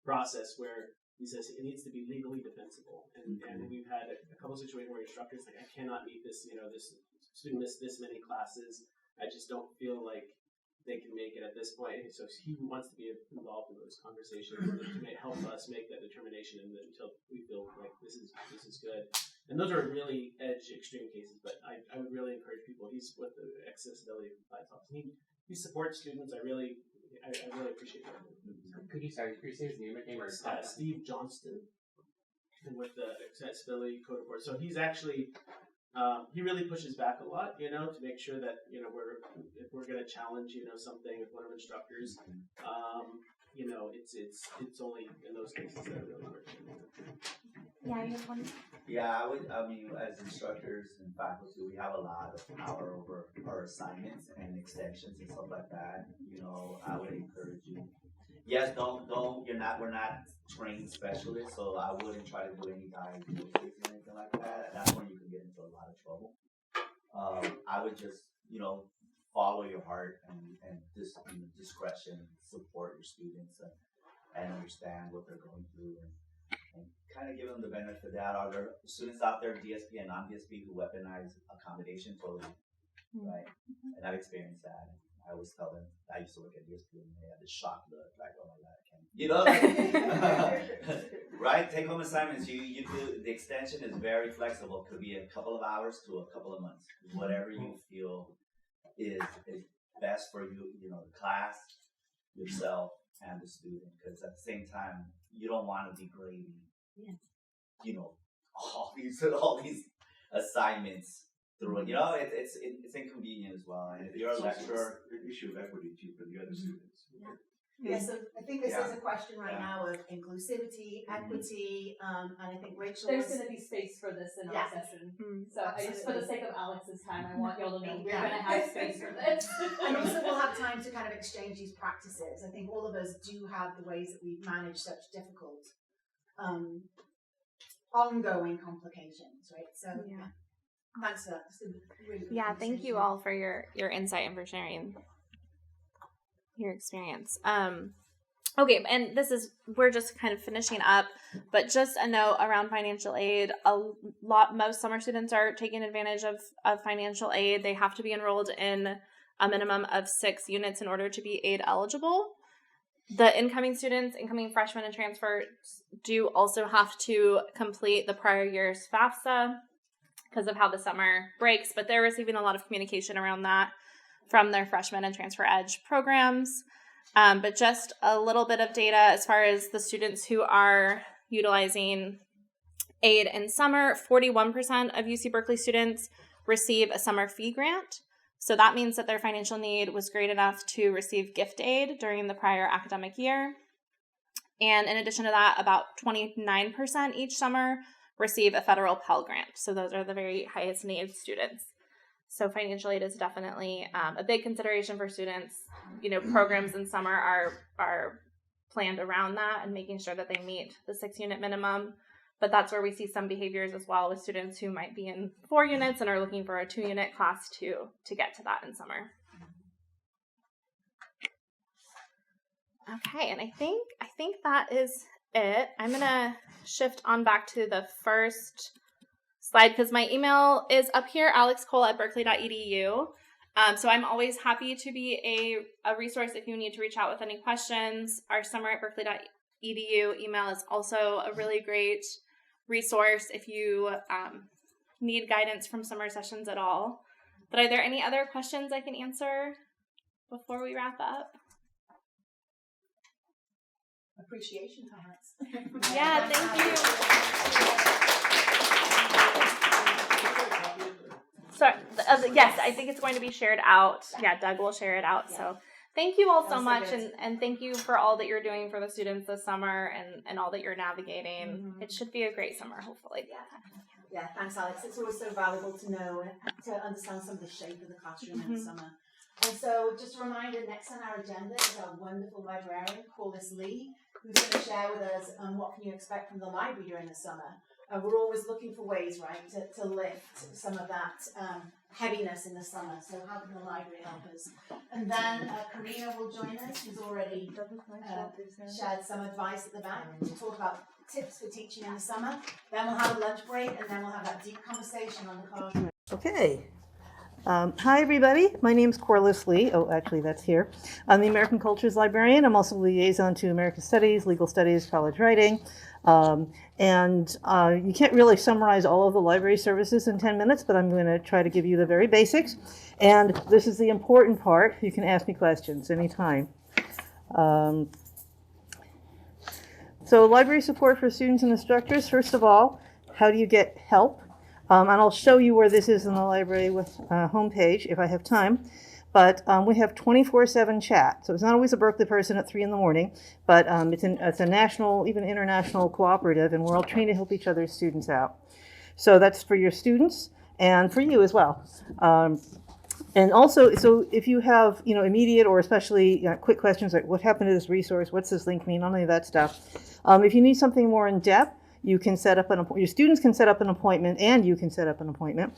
process where he says it needs to be legally defensible. And we've had a couple of situations where instructors like, I cannot meet this, this student missed this many classes. I just don't feel like they can make it at this point. And so he wants to be involved in those conversations to help us make that determination until we feel like this is good. And those are really edge extreme cases, but I would really encourage people. He's with the Accessibility Compliance Office. He supports students. I really appreciate that. Could you say his name again? Or Steve Johnston, and with the Accessibility Code Board. So he's actually he really pushes back a lot, to make sure that if we're going to challenge something with one of instructors, it's only in those cases that it really works. Yeah, you have one. Yeah, as instructors and faculty, we have a lot of power over our assignments and extensions and stuff like that. I would encourage you. Yes, we're not trained specialists, so I wouldn't try to do any diagnosis or anything like that. That's when you can get into a lot of trouble. I would just, follow your heart and just discretion, support your students and understand what they're going through and kind of give them the benefit of that. Are there students out there, DSP and non-DSP, who weaponize accommodation totally, right? And I've experienced that. I always tell them, I used to work at DSP and they had this shocked look, like, oh my God, I can't. Right? Take home assignments. You do, the extension is very flexible. It could be a couple of hours to a couple of months. Whatever you feel is best for you, the class, yourself, and the student. Because at the same time, you don't want to be grading, all these assignments through it. It's inconvenient as well. And if you're a lecturer, the issue of equity too for the other students. Yeah, so I think this Yeah. is a question right now of inclusivity, equity, and I think Rachel There's was. going to be space for this in Yeah. our session. Mm. So I just, for the sake of Alex's time, I want y'all to know we're Yeah. going to have space for this. And also we'll have time to kind of exchange these practices. I think all of us do have the ways that we've managed such difficult, ongoing complications, right? So Yeah. thanks for that. It's been a really good Yeah, thank you conversation. all for your insight and for sharing your experience. Okay, and we're just kind of finishing up, but just a note around financial aid. Most summer students are taking advantage of financial aid. They have to be enrolled in a minimum of 6 units in order to be aid eligible. The incoming freshmen and transfers do also have to complete the prior year's FAFSA because of how the summer breaks, but they're receiving a lot of communication around that from their freshman and transfer edge programs. But just a little bit of data as far as the students who are utilizing aid in summer. 41% of UC Berkeley students receive a summer fee grant. So that means that their financial need was great enough to receive gift aid during the prior academic year. And in addition to that, about 29% each summer receive a federal Pell Grant. So those are the very highest need students. So financial aid is definitely a big consideration for students. You know, programs in summer are planned around that and making sure that they meet the 6-unit minimum. But that's where we see some behaviors as well with students who might be in 4 units and are looking for a 2-unit class to get to that in summer. Okay, and I think that is it. I'm gonna shift on back to the first slide because my email is up here, alexcole@berkeley.edu. So I'm always happy to be a resource if you need to reach out with any questions. Our summer@berkeley.edu email is also a really great resource if you need guidance from summer sessions at all. But are there any other questions I can answer before we wrap up? Appreciation comments. Yeah, thank you. So, yes, I think it's going to be shared out. Yeah, Doug will share it out. Yeah. So thank you all so much, and thank you for all that you're doing for the students this summer and all that you're navigating. Mm-hmm. It should be a great summer, hopefully. Yeah, thanks, Alex. It's always so valuable to know and to understand some of the shape of the classroom in the summer. And so just a reminder, next on our agenda is our wonderful librarian, Corliss Lee, who's going to share with us what can you expect from the library during the summer. We're always looking for ways, right, to lift some of that heaviness in the summer. So how can the library help us? And then Karina will join us, who's already shared some advice at the back to talk about tips for teaching in the summer. Then we'll have a lunch break, and then we'll have that deep conversation on the classroom. Okay. Hi, everybody. My name is Corliss Lee. Oh, actually, that's here. I'm the American Cultures Librarian. I'm also liaison to American Studies, Legal Studies, College Writing. You can't really summarize all of the library services in 10 minutes, but I'm going to try to give you the very basics. And this is the important part. You can ask me questions anytime. So library support for students and instructors. First of all, how do you get help? And I'll show you where this is in the library with homepage if I have time. But we have 24/7 chat. So it's not always a Berkeley person at 3 in the morning, but it's a national, even international cooperative, and we're all trying to help each other's students out. So that's for your students and for you as well. And also, so if you have, immediate or especially quick questions like what happened to this resource, what's this link mean, any of that stuff. If you need something more in depth, you can set up your students can set up an appointment, and you can set up an appointment.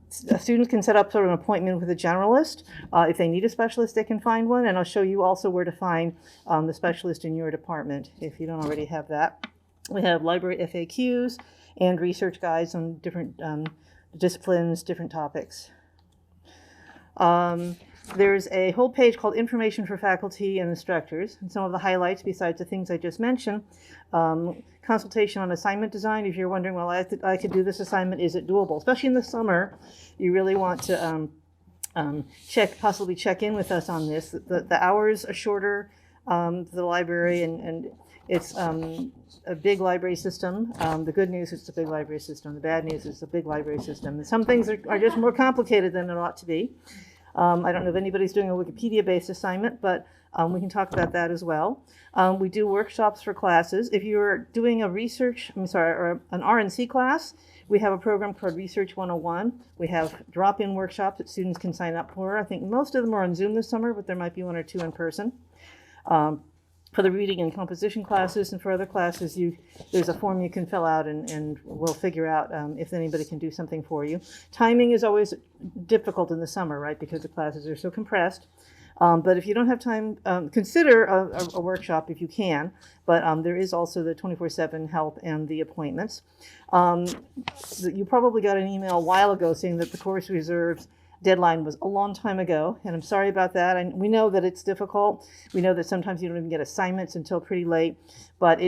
Students can set up sort of an appointment with a generalist. If they need a specialist, they can find one, and I'll show you also where to find the specialist in your department if you don't already have that. We have library FAQs and research guides on different disciplines, different topics. There's a whole page called Information for Faculty and Instructors, and some of the highlights besides the things I just mentioned. Consultation on assignment design. If you're wondering, well, I could do this assignment, is it doable? Especially in the summer, you really want to possibly check in with us on this. The hours are shorter, the library, and it's a big library system. The good news is it's a big library system. The bad news is it's a big library system. And some things are just more complicated than it ought to be. I don't know if anybody's doing a Wikipedia-based assignment, but we can talk about that as well. We do workshops for classes. If you're doing or an RNC class, we have a program called Research 101. We have drop-in workshops that students can sign up for. I think most of them are on Zoom this summer, but there might be 1 or 2 in person. For the reading and composition classes and for other classes, there's a form you can fill out and we'll figure out if anybody can do something for you. Timing is always difficult in the summer, right, because the classes are so compressed. But if you don't have time, consider a workshop if you can. But there is also the 24/7 help and the appointments. You probably got an email a while ago saying that the course reserves deadline was a long time ago, and I'm sorry about that. And we know that it's difficult. We know that sometimes you don't even get assignments until pretty late, but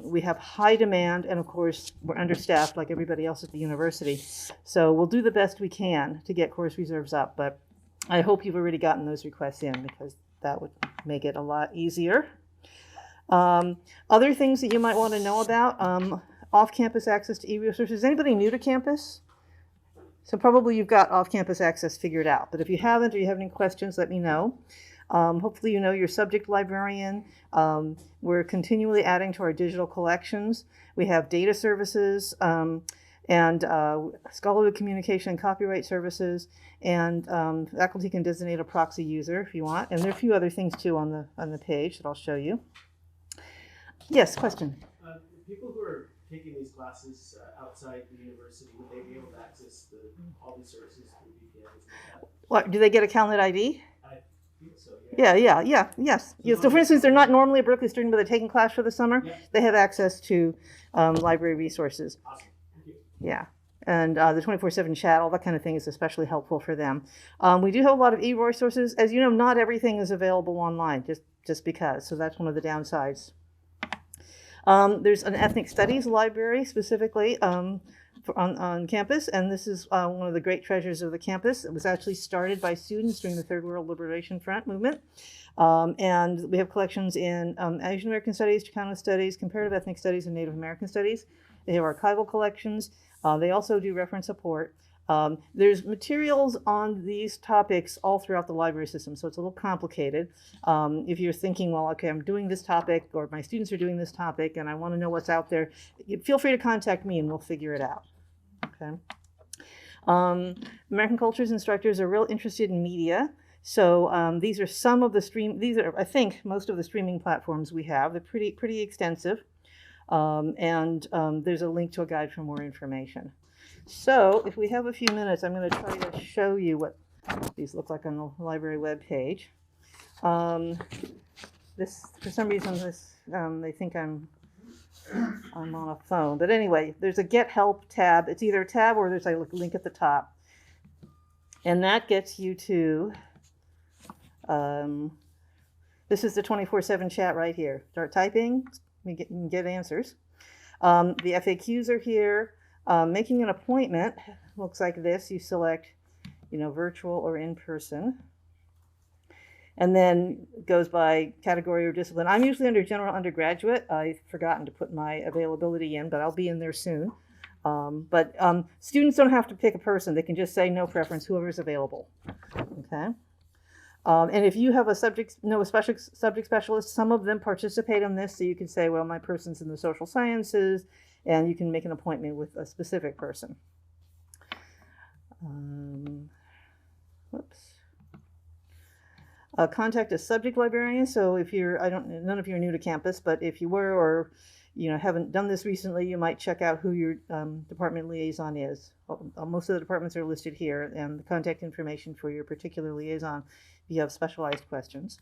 we have high demand, and of course we're understaffed like everybody else at the university. So we'll do the best we can to get course reserves up, but I hope you've already gotten those requests in because that would make it a lot easier. Other things that you might want to know about, off-campus access to e-resources. Is anybody new to campus? So probably you've got off-campus access figured out, but if you haven't or you have any questions, let me know. Hopefully you know your subject librarian. We're continually adding to our digital collections. We have data services and scholarly communication and copyright services, and faculty can designate a proxy user if you want. And there are a few other things too on the page that I'll show you. Yes, question? People who are taking these classes outside the university, would they be able to access all these services through VPNs and that? What, do they get a CalNet ID? I think so, Yes. So for instance, they're not normally a Berkeley student, but they're taking class for the summer. Yeah. They have access to library resources. Awesome. Thank you. Yeah. And the 24/7 chat, all that kind of thing is especially helpful for them. We do have a lot of e-resources. As you know, not everything is available online, just because. So that's one of the downsides. There's an ethnic studies library specifically on campus, and this is one of the great treasures of the campus. It was actually started by students during the Third World Liberation Front movement. And we have collections in Asian American studies, Chicano studies, comparative ethnic studies, and Native American studies. They have archival collections. They also do reference support. There's materials on these topics all throughout the library system, so it's a little complicated. If you're thinking, well, okay, I'm doing this topic, or my students are doing this topic, and I want to know what's out there, feel free to contact me and we'll figure it out. Okay. American Cultures instructors are real interested in media. So these are some of the these are, I think, most of the streaming platforms we have. They're pretty extensive. And there's a link to a guide for more information. So if we have a few minutes, I'm going to try to show you what these look like on the library webpage. This, for some reason, they think I'm on a phone. But anyway, there's a Get Help tab. It's either a tab or there's a link at the top. And that gets you to, this is the 24/7 chat right here. Start typing, you can get answers. The FAQs are here. Making an appointment looks like this. You select, virtual or in person. And then it goes by category or discipline. I'm usually under general undergraduate. I've forgotten to put my availability in, but I'll be in there soon. But students don't have to pick a person. They can just say no preference, whoever's available. Okay. And if you have a subject specialist, some of them participate in this. So you can say, well, my person's in the social sciences, and you can make an appointment with a specific person. Contact a subject librarian. So if you're, none of you are new to campus, but if you were, or haven't done this recently, you might check out who your department liaison is. Most of the departments are listed here, and the contact information for your particular liaison if you have specialized questions.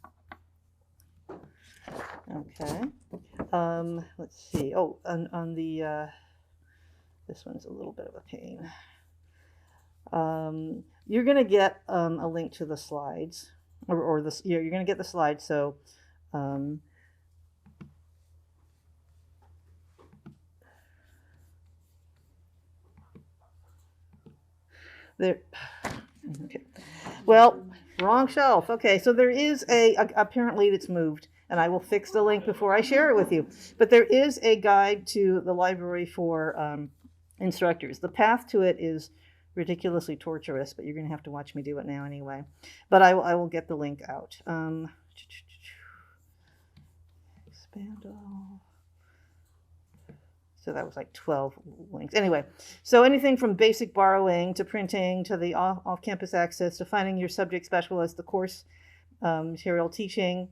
Okay. Let's see. Oh, on the this one's a little bit of a pain. You're going to get a link to the slides, or this. You're going to get the slides. So. There. Okay. Well, wrong shelf. Okay, so there is apparently it's moved, and I will fix the link before I share it with you. But there is a guide to the library for instructors. The path to it is ridiculously torturous, but you're going to have to watch me do it now anyway. But I will get the link out. Expand all. So that was like 12 links. Anyway, so anything from basic borrowing to printing to the off-campus access to finding your subject specialist, the course material teaching,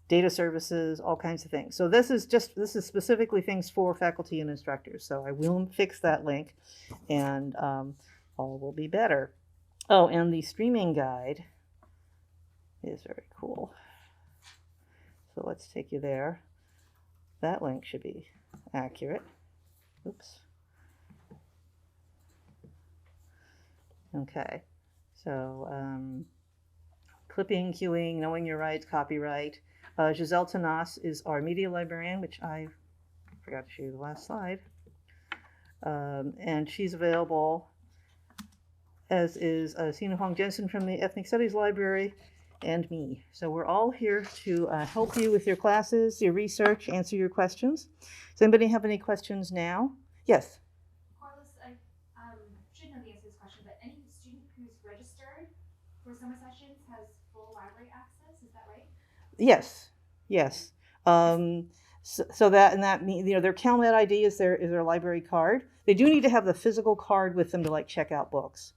data services, all kinds of things. So this is specifically things for faculty and instructors. So I will fix that link, and all will be better. Oh, and the streaming guide is very cool. So let's take you there. That link should be accurate. Oops. Okay, so clipping, queuing, knowing your rights, copyright. Giselle Tanas is our media librarian, which I forgot to show you the last slide. And she's available, as is Sina Huang Jensen from the Ethnic Studies Library, and me. So we're all here to help you with your classes, your research, answer your questions. Does anybody have any questions now? Yes? Carlos, I should know the answer to this question, but any student who's registered for summer sessions has full library access, is that right? Yes, yes. So that and that mean their CalMed ID is their library card. They do need to have the physical card with them to like check out books,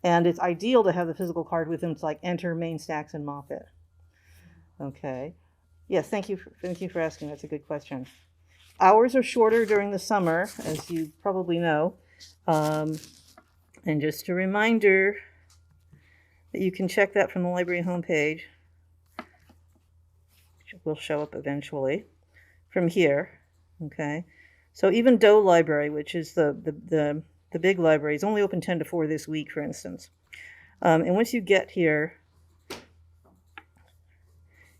and it's ideal to have the physical card with them to like enter main stacks and Moffat. Okay. Yes, thank you for asking. That's a good question. Hours are shorter during the summer, as you probably know. And just a reminder that you can check that from the library homepage, which will show up eventually from here. Okay. So even Doe Library, which is the big library, is only open 10 to 4 this week, for instance. And once you get here,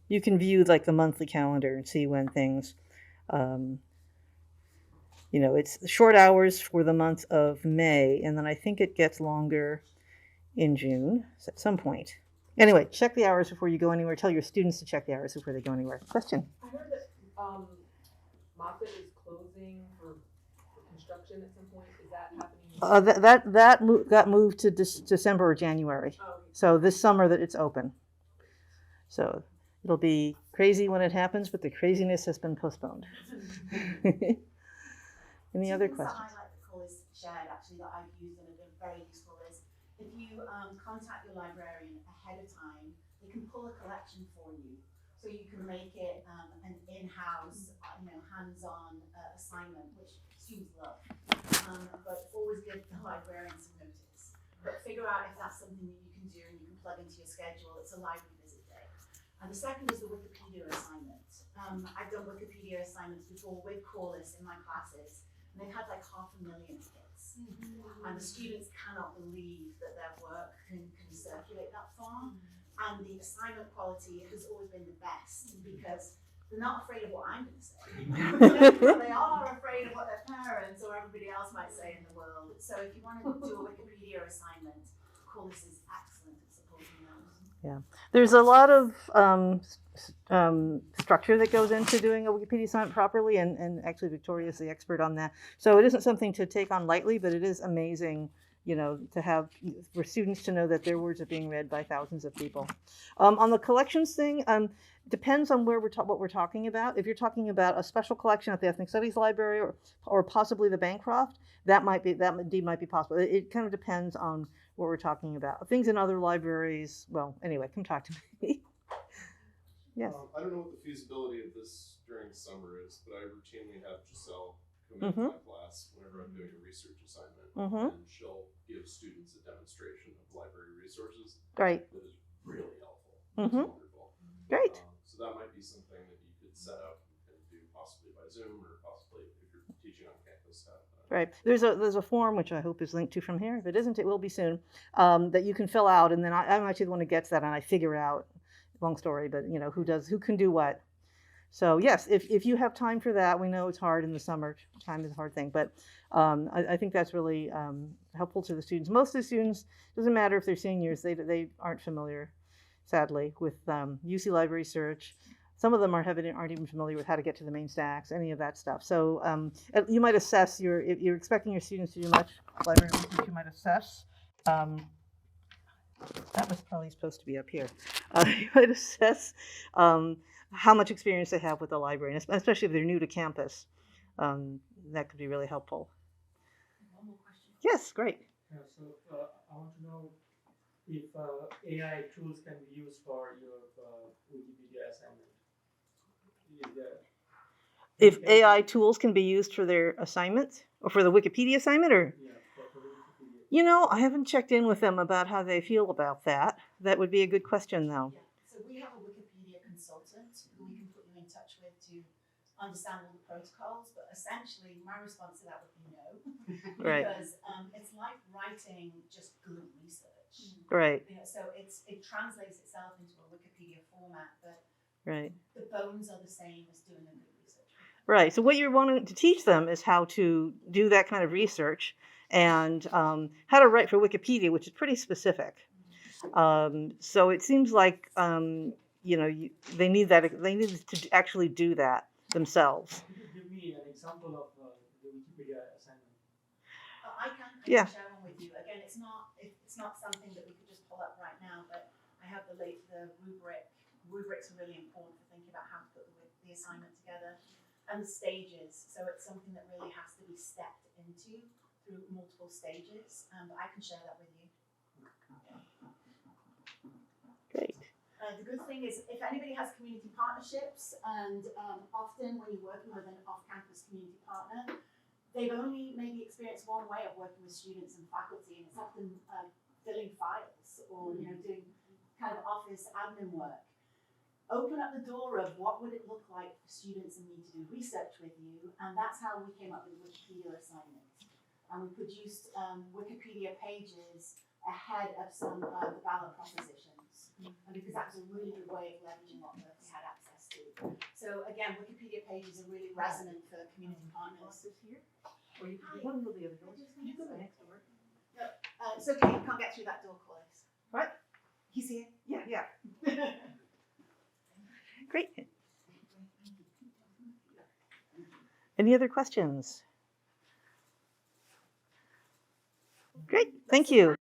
you can view like the monthly calendar and see when things, it's short hours for the month of May, and then I think it gets longer in June at some point. Anyway, check the hours before you go anywhere. Tell your students to check the hours before they go anywhere. Question? I heard that Moffat is closing for construction at some point. Is that happening? That got moved to December or January. Oh, okay. So this summer that it's open. So it'll be crazy when it happens, but the craziness has been postponed. Any other questions? That I like the call is shared actually that I've used and have been very useful is if you contact your librarian ahead of time, they can pull a collection for you. So you can make it an in-house, hands-on assignment, which students love. But always give the librarian some notice. But figure out if that's something that you can do and you can plug into your schedule. It's a library visit day. And the second is the Wikipedia assignment. I've done Wikipedia assignments before with Corliss in my classes, and they've had like 500,000 hits. And the students cannot believe that their work can circulate that far. And the assignment quality has always been the best because they're not afraid of what I'm going to say. But they are afraid of what their parents or everybody else might say in the world. So if you want to do a Wikipedia assignment, Corliss is excellent at supporting those. Yeah, there's a lot of structure that goes into doing a Wikipedia assignment properly, and actually Victoria is the expert on that. So it isn't something to take on lightly, but it is amazing, to have for students to know that their words are being read by thousands of people. On the collections thing, depends on what we're talking about. If you're talking about a special collection at the Ethnic Studies Library or possibly the Bancroft, that indeed might be possible. It kind of depends on what we're talking about. Things in other libraries, well, anyway, come talk to me. Yes. I don't know what the feasibility of this during summer is, but I routinely have Giselle come into my class whenever I'm doing a research assignment, and she'll give students a demonstration of library resources. Great. That is really helpful. It's wonderful. Great. So that might be something that you could set up and do possibly by Zoom or possibly if you're teaching on campus. Right. There's a form which I hope is linked to from here. If it isn't, it will be soon. That you can fill out, and then I'm actually the one who gets that, and I figure out. Long story, but who can do what. So yes, if you have time for that, we know it's hard in the summer. Time is a hard thing, but I think that's really helpful to the students. Most of the students, doesn't matter if they're seniors, they aren't familiar, sadly, with UC Library Search. Some of them aren't even familiar with how to get to the main stacks, any of that stuff. So you might assess if you're expecting your students to do much library research, you might assess. That was probably supposed to be up here. You might assess how much experience they have with the library, and especially if they're new to campus. That could be really helpful. One more question. Yes, great. Yeah, so I want to know if AI tools can be used for your Wikipedia assignment. If AI tools can be used for their assignments, or for the Wikipedia assignment, or? Yeah, for the Wikipedia. I haven't checked in with them about how they feel about that. That would be a good question, though. Yeah. So we have a Wikipedia consultant who we can put you in touch with to understand all the protocols. But essentially, my response to that would be no, Right. because it's like writing just good research. Right. So it translates itself into a Wikipedia format, but Right. the bones are the same as doing a good research. Right. So what you're wanting to teach them is how to do that kind of research and how to write for Wikipedia, which is pretty specific. So it seems like they need to actually do that themselves. Could you give me an example of the Wikipedia assignment? I can Yeah. share one with you. Again, it's not something that we could just pull up right now, but I have the rubric rubrics are really important for thinking about how to put the assignment together, and the stages. So it's something that really has to be stepped into through multiple stages. But I can share that with you. Great. The good thing is, if anybody has community partnerships, and often when you're working with an off-campus community partner, they've only maybe experienced one way of working with students and faculty, and it's often filling files or doing kind of office admin work. Open up the door of what would it look like for students and me to do research with you, and that's how we came up with Wikipedia assignment. And we produced Wikipedia pages ahead of some of the ballot propositions, and because that was a really good way of leveraging what we had access to. So again, Wikipedia pages are really resonant for community partners. Or you can go the other door. You go next door. No, it's okay, you can't get through that door, Corliss. What? He's here. Yeah. Great. Any other questions? Great, thank you.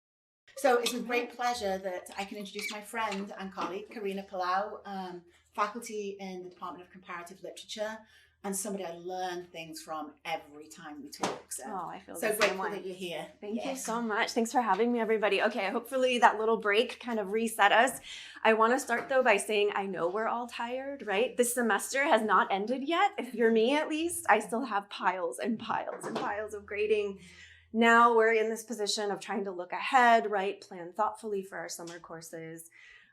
So it's with great pleasure that I can introduce my friend and colleague, Karina Palau, faculty in the Department of Comparative Literature, and somebody I learn things from every time we talk. So, I feel so the same grateful way. that you're here. Thank you so much. Thanks for having me, everybody. Okay, hopefully that little break kind of reset us. I want to start, though, by saying I know we're all tired, right? This semester has not ended yet. If you're me, at least, I still have piles and piles and piles of grading. Now we're in this position of trying to look ahead, right? Plan thoughtfully for our summer courses.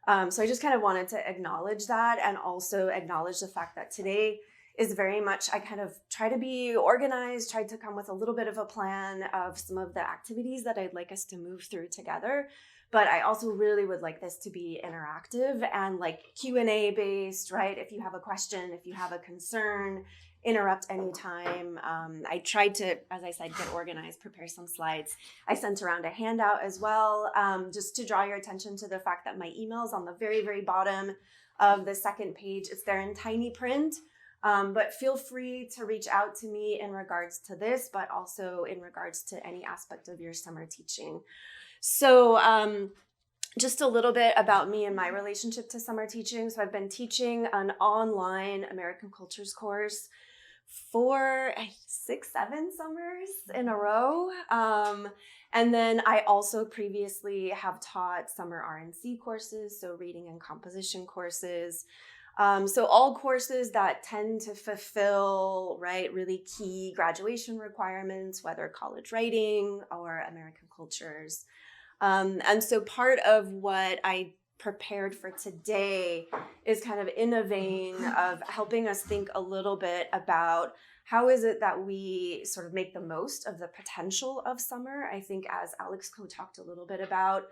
So I just kind of wanted to acknowledge that, and also acknowledge the fact that today is very much, I kind of try to be organized, tried to come with a little bit of a plan of some of the activities that I'd like us to move through together. But I also really would like this to be interactive and like Q&A based, right? If you have a question, if you have a concern, interrupt anytime. I tried to, as I said, get organized, prepare some slides. I sent around a handout as well, just to draw your attention to the fact that my email is on the very, very bottom of the second page. It's there in tiny print. But feel free to reach out to me in regards to this, but also in regards to any aspect of your summer teaching. So just a little bit about me and my relationship to summer teaching. So I've been teaching an online American cultures course for 6, 7 summers in a row. And then I also previously have taught summer R&C courses, so reading and composition courses. So all courses that tend to fulfill, right, really key graduation requirements, whether college writing or American cultures. And so part of what I prepared for today is kind of in a vein of helping us think a little bit about how is it that we sort of make the most of the potential of summer. I think as Alex talked a little bit about,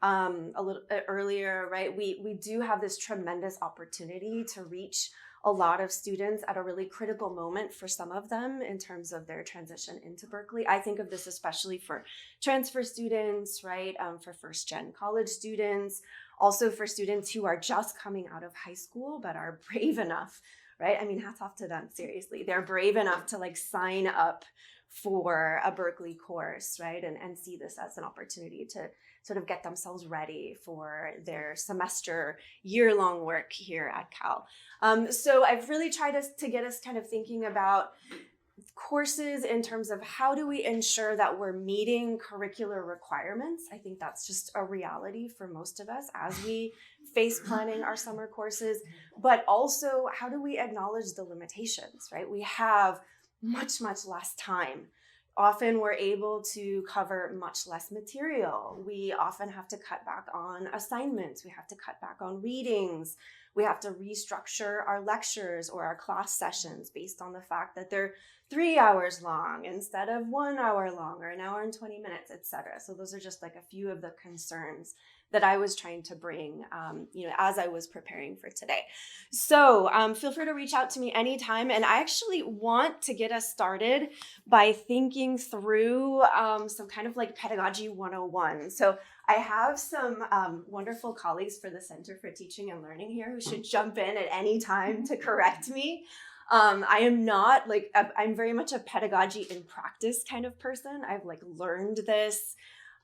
a little bit earlier, right? We do have this tremendous opportunity to reach a lot of students at a really critical moment for some of them in terms of their transition into Berkeley. I think of this especially for transfer students, right? For first-gen college students, also for students who are just coming out of high school but are brave enough, right? I mean, hats off to them, seriously. They're brave enough to like sign up for a Berkeley course, right? And see this as an opportunity to sort of get themselves ready for their semester, year-long work here at Cal. So I've really tried to get us kind of thinking about courses in terms of how do we ensure that we're meeting curricular requirements. I think that's just a reality for most of us as we face planning our summer courses, but also how do we acknowledge the limitations, right? We have much, much less time. Often we're able to cover much less material. We often have to cut back on assignments. We have to cut back on readings. We have to restructure our lectures or our class sessions based on the fact that they're 3 hours long instead of 1 hour long or an hour and 20 minutes, etc. So those are just like a few of the concerns that I was trying to bring, as I was preparing for today. So feel free to reach out to me anytime. And I actually want to get us started by thinking through some kind of like pedagogy 101. So I have some wonderful colleagues for the Center for Teaching and Learning here who should jump in at any time to correct me. I am not I'm very much a pedagogy in practice kind of person. I've like learned this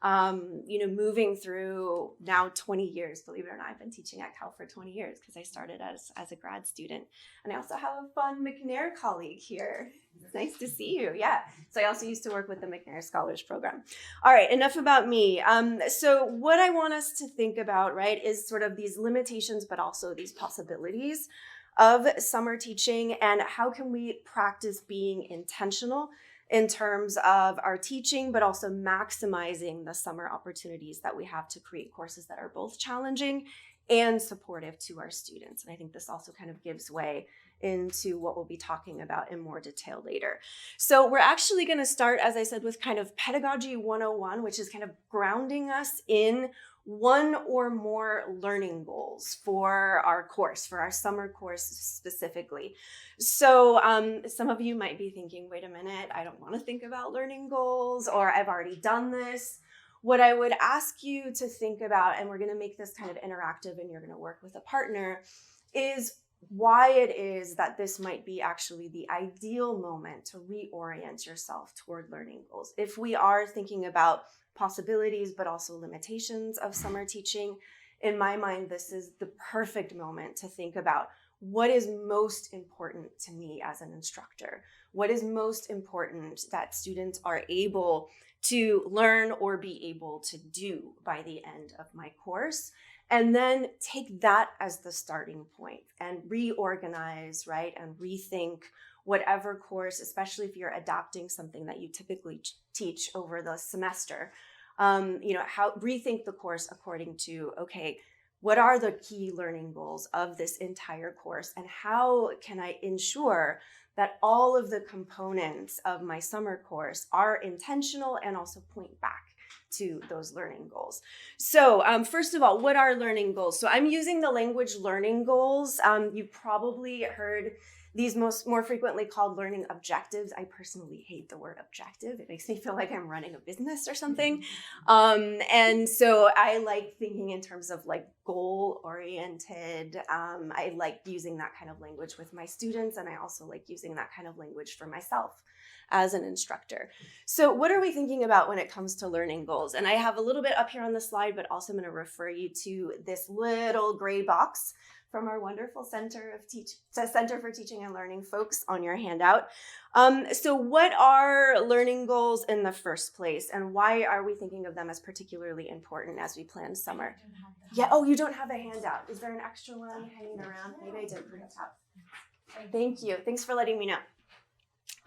Moving through now 20 years, believe it or not, I've been teaching at Cal for 20 years because I started as a grad student. And I also have a fun McNair colleague here. It's nice to see you. Yeah. So I also used to work with the McNair Scholars Program. All right, enough about me. So what I want us to think about, right, is sort of these limitations, but also these possibilities of summer teaching, and how can we practice being intentional in terms of our teaching, but also maximizing the summer opportunities that we have to create courses that are both challenging and supportive to our students. And I think this also kind of gives way into what we'll be talking about in more detail later. So we're actually going to start, as I said, with kind of Pedagogy 101, which is kind of grounding us in one or more learning goals for our course, for our summer course specifically. So some of you might be thinking, wait a minute, I don't want to think about learning goals, or I've already done this. What I would ask you to think about, and we're going to make this kind of interactive and you're going to work with a partner, is why it is that this might be actually the ideal moment to reorient yourself toward learning goals. If we are thinking about possibilities, but also limitations of summer teaching, in my mind, this is the perfect moment to think about what is most important to me as an instructor. What is most important that students are able to learn or be able to do by the end of my course? And then take that as the starting point and reorganize, right? And rethink whatever course, especially if you're adapting something that you typically teach over the semester. Rethink the course according to, okay, what are the key learning goals of this entire course? And how can I ensure that all of the components of my summer course are intentional and also point back to those learning goals? So first of all, what are learning goals? So I'm using the language learning goals. You've probably heard these more frequently called learning objectives. I personally hate the word objective. It makes me feel like I'm running a business or something. And so I like thinking in terms of like goal oriented. I like using that kind of language with my students, and I also like using that kind of language for myself as an instructor. So what are we thinking about when it comes to learning goals? And I have a little bit up here on the slide, but also I'm going to refer you to this little gray box from our wonderful Center for Teaching and Learning folks on your handout. So what are learning goals in the first place, and why are we thinking of them as particularly important as we plan summer? Yeah, oh, you don't have a handout. Is there an extra one hanging around? Maybe I didn't bring it up. Thank you. Thanks for letting me know.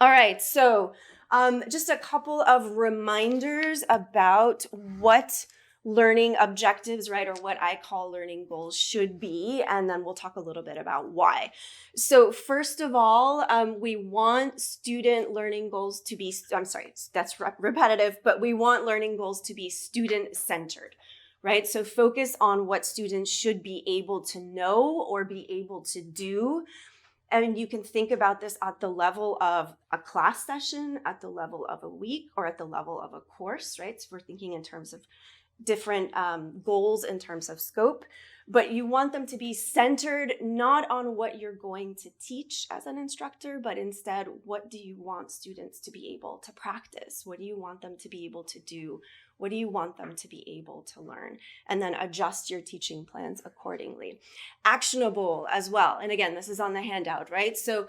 All right, so just a couple of reminders about what learning objectives, right, or what I call learning goals should be, and then we'll talk a little bit about why. So first of all, we want student learning goals to be, I'm sorry, that's repetitive, but we want learning goals to be student-centered, right? So focus on what students should be able to know or be able to do. And you can think about this at the level of a class session, at the level of a week, or at the level of a course, right? So we're thinking in terms of different goals in terms of scope, but you want them to be centered not on what you're going to teach as an instructor, but instead, what do you want students to be able to practice? What do you want them to be able to do? What do you want them to be able to learn? And then adjust your teaching plans accordingly. Actionable as well. And again, this is on the handout, right? So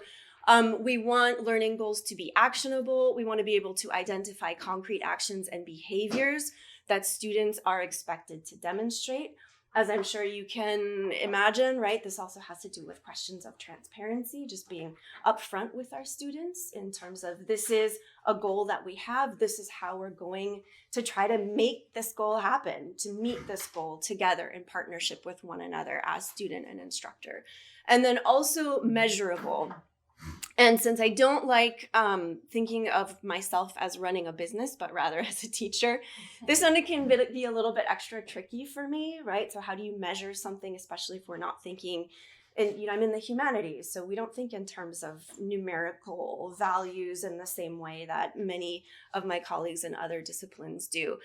we want learning goals to be actionable. We want to be able to identify concrete actions and behaviors that students are expected to demonstrate. As I'm sure you can imagine, right, this also has to do with questions of transparency, just being upfront with our students in terms of this is a goal that we have, this is how we're going to try to make this goal happen, to meet this goal together in partnership with one another as student and instructor. And then also measurable. And since I don't like thinking of myself as running a business, but rather as a teacher, this one can be a little bit extra tricky for me, right? So how do you measure something, especially if we're not thinking, and I'm in the humanities, so we don't think in terms of numerical values in the same way that many of my colleagues in other disciplines do.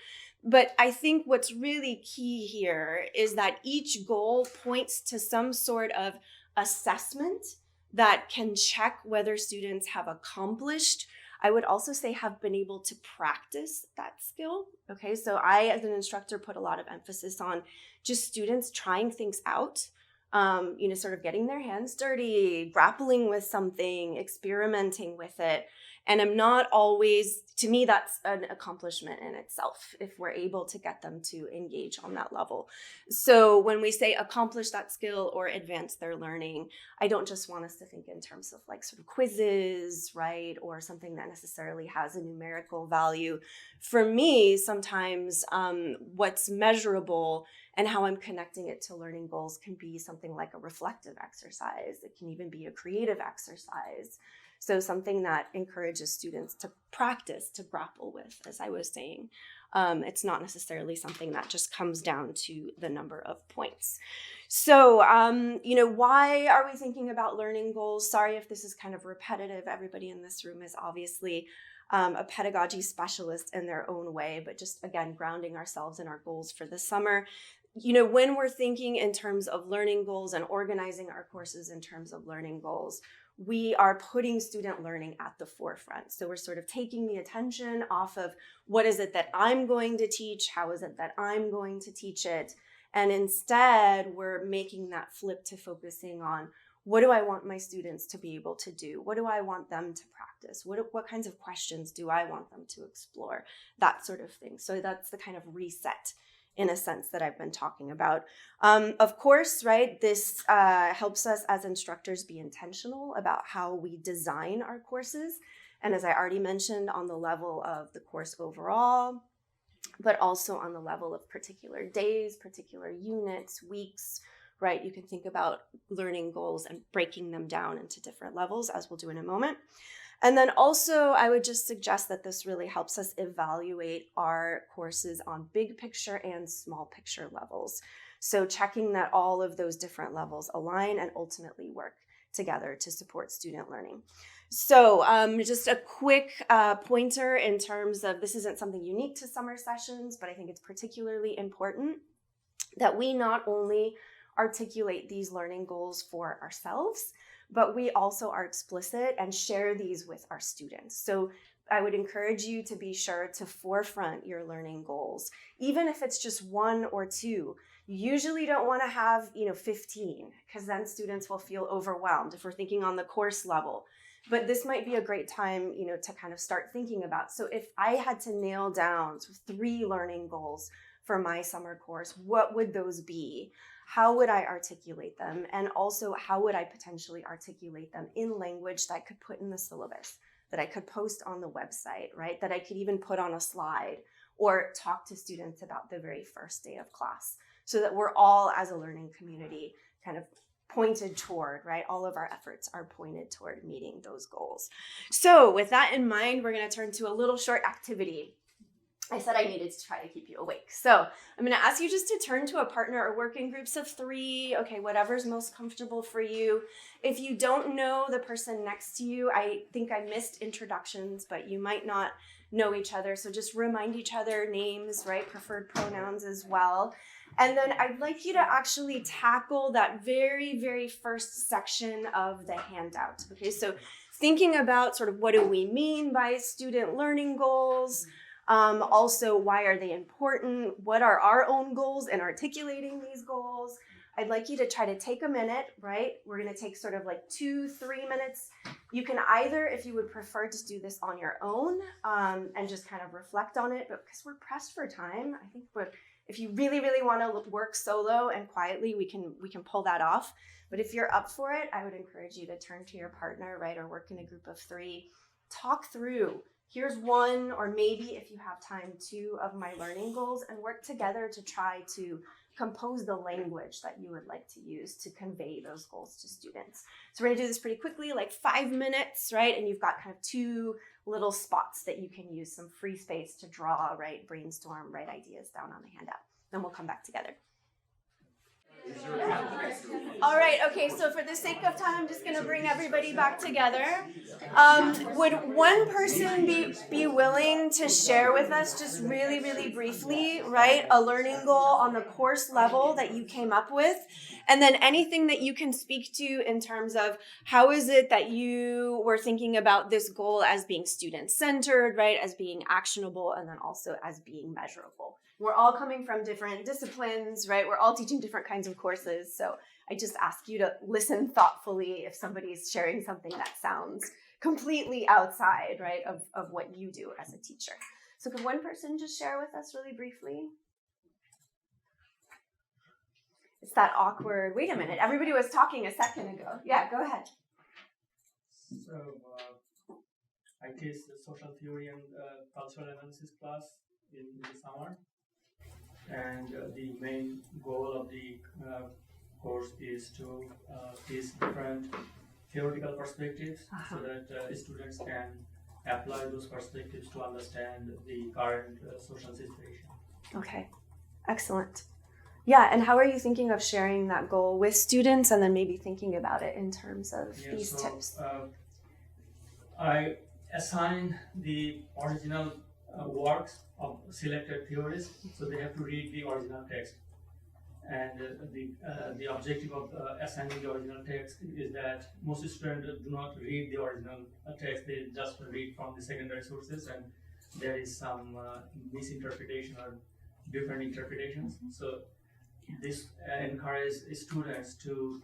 But I think what's really key here is that each goal points to some sort of assessment that can check whether students have accomplished. I would also say have been able to practice that skill. Okay, so I, as an instructor, put a lot of emphasis on just students trying things out, sort of getting their hands dirty, grappling with something, experimenting with it. And I'm not always, to me, that's an accomplishment in itself if we're able to get them to engage on that level. So when we say accomplish that skill or advance their learning, I don't just want us to think in terms of like sort of quizzes, right? Or something that necessarily has a numerical value. For me, sometimes what's measurable and how I'm connecting it to learning goals can be something like a reflective exercise. It can even be a creative exercise. So something that encourages students to practice, to grapple with, as I was saying. It's not necessarily something that just comes down to the number of points. So, why are we thinking about learning goals? Sorry if this is kind of repetitive. Everybody in this room is obviously a pedagogy specialist in their own way, but just, again, grounding ourselves in our goals for the summer. When we're thinking in terms of learning goals and organizing our courses in terms of learning goals, we are putting student learning at the forefront. So we're sort of taking the attention off of what is it that I'm going to teach? How is it that I'm going to teach it? And instead, we're making that flip to focusing on what do I want my students to be able to do? What do I want them to practice? What kinds of questions do I want them to explore? That sort of thing. So that's the kind of reset in a sense that I've been talking about. Of course, right, this helps us as instructors be intentional about how we design our courses. And as I already mentioned, on the level of the course overall, but also on the level of particular days, particular units, weeks, right? You can think about learning goals and breaking them down into different levels, as we'll do in a moment. And then also, I would just suggest that this really helps us evaluate our courses on big picture and small picture levels. So checking that all of those different levels align and ultimately work together to support student learning. So just a quick pointer in terms of, this isn't something unique to summer sessions, but I think it's particularly important that we not only articulate these learning goals for ourselves, but we also are explicit and share these with our students. So I would encourage you to be sure to forefront your learning goals, even if it's just 1 or 2. You usually don't want to have 15, because then students will feel overwhelmed if we're thinking on the course level. But this might be a great time, to kind of start thinking about. So if I had to nail down 3 learning goals for my summer course, what would those be? How would I articulate them? And also, how would I potentially articulate them in language that I could put in the syllabus, that I could post on the website, right? That I could even put on a slide or talk to students about the very first day of class, so that we're all, as a learning community, kind of pointed toward, right? All of our efforts are pointed toward meeting those goals. So with that in mind, we're going to turn to a little short activity. I said I needed to try to keep you awake. So I'm going to ask you just to turn to a partner or work in groups of 3. Okay, whatever's most comfortable for you. If you don't know the person next to you, I think I missed introductions, but you might not know each other. So just remind each other names, right? Preferred pronouns as well. And then I'd like you to actually tackle that very, very first section of the handout. Okay, so thinking about sort of what do we mean by student learning goals? Also, why are they important? What are our own goals in articulating these goals? I'd like you to try to take a minute, right? We're going to take sort of like 2-3 minutes. You can either, if you would prefer, to do this on your own and just kind of reflect on it. But because we're pressed for time, I think if you really, really want to work solo and quietly, we can pull that off. But if you're up for it, I would encourage you to turn to your partner, right? Or work in a group of 3. Talk through. Here's 1, or maybe if you have time, 2 of my learning goals, and work together to try to compose the language that you would like to use to convey those goals to students. So we're gonna do this pretty quickly, like 5 minutes, right? And you've got kind of 2 little spots that you can use some free space to draw, right? Brainstorm, write ideas down on the handout. Then we'll come back together. All right, okay, so for the sake of time, I'm just going to bring everybody back together. Would one person be willing to share with us just really, really briefly, right, a learning goal on the course level that you came up with? And then anything that you can speak to in terms of how is it that you were thinking about this goal as being student-centered, right, as being actionable, and then also as being measurable. We're all coming from different disciplines, right? We're all teaching different kinds of courses. So I just ask you to listen thoughtfully if somebody's sharing something that sounds completely outside, right, of what you do as a teacher. So could one person just share with us really briefly? It's that awkward, wait a minute, everybody was talking a second ago. Yeah, go ahead. So, I teach the social theory and cultural analysis class in the summer. And the main goal of the course is to teach different theoretical perspectives so that students can apply those perspectives to understand the current social situation. Okay, excellent. Yeah, and how are you thinking of sharing that goal with students and then maybe thinking about it in terms of these tips? I assign the original works of selected theories, so they have to read the original text. And the objective of assigning the original text is that most students do not read the original text, they just read from the secondary sources, and there is some misinterpretation or different interpretations. So this encourages students to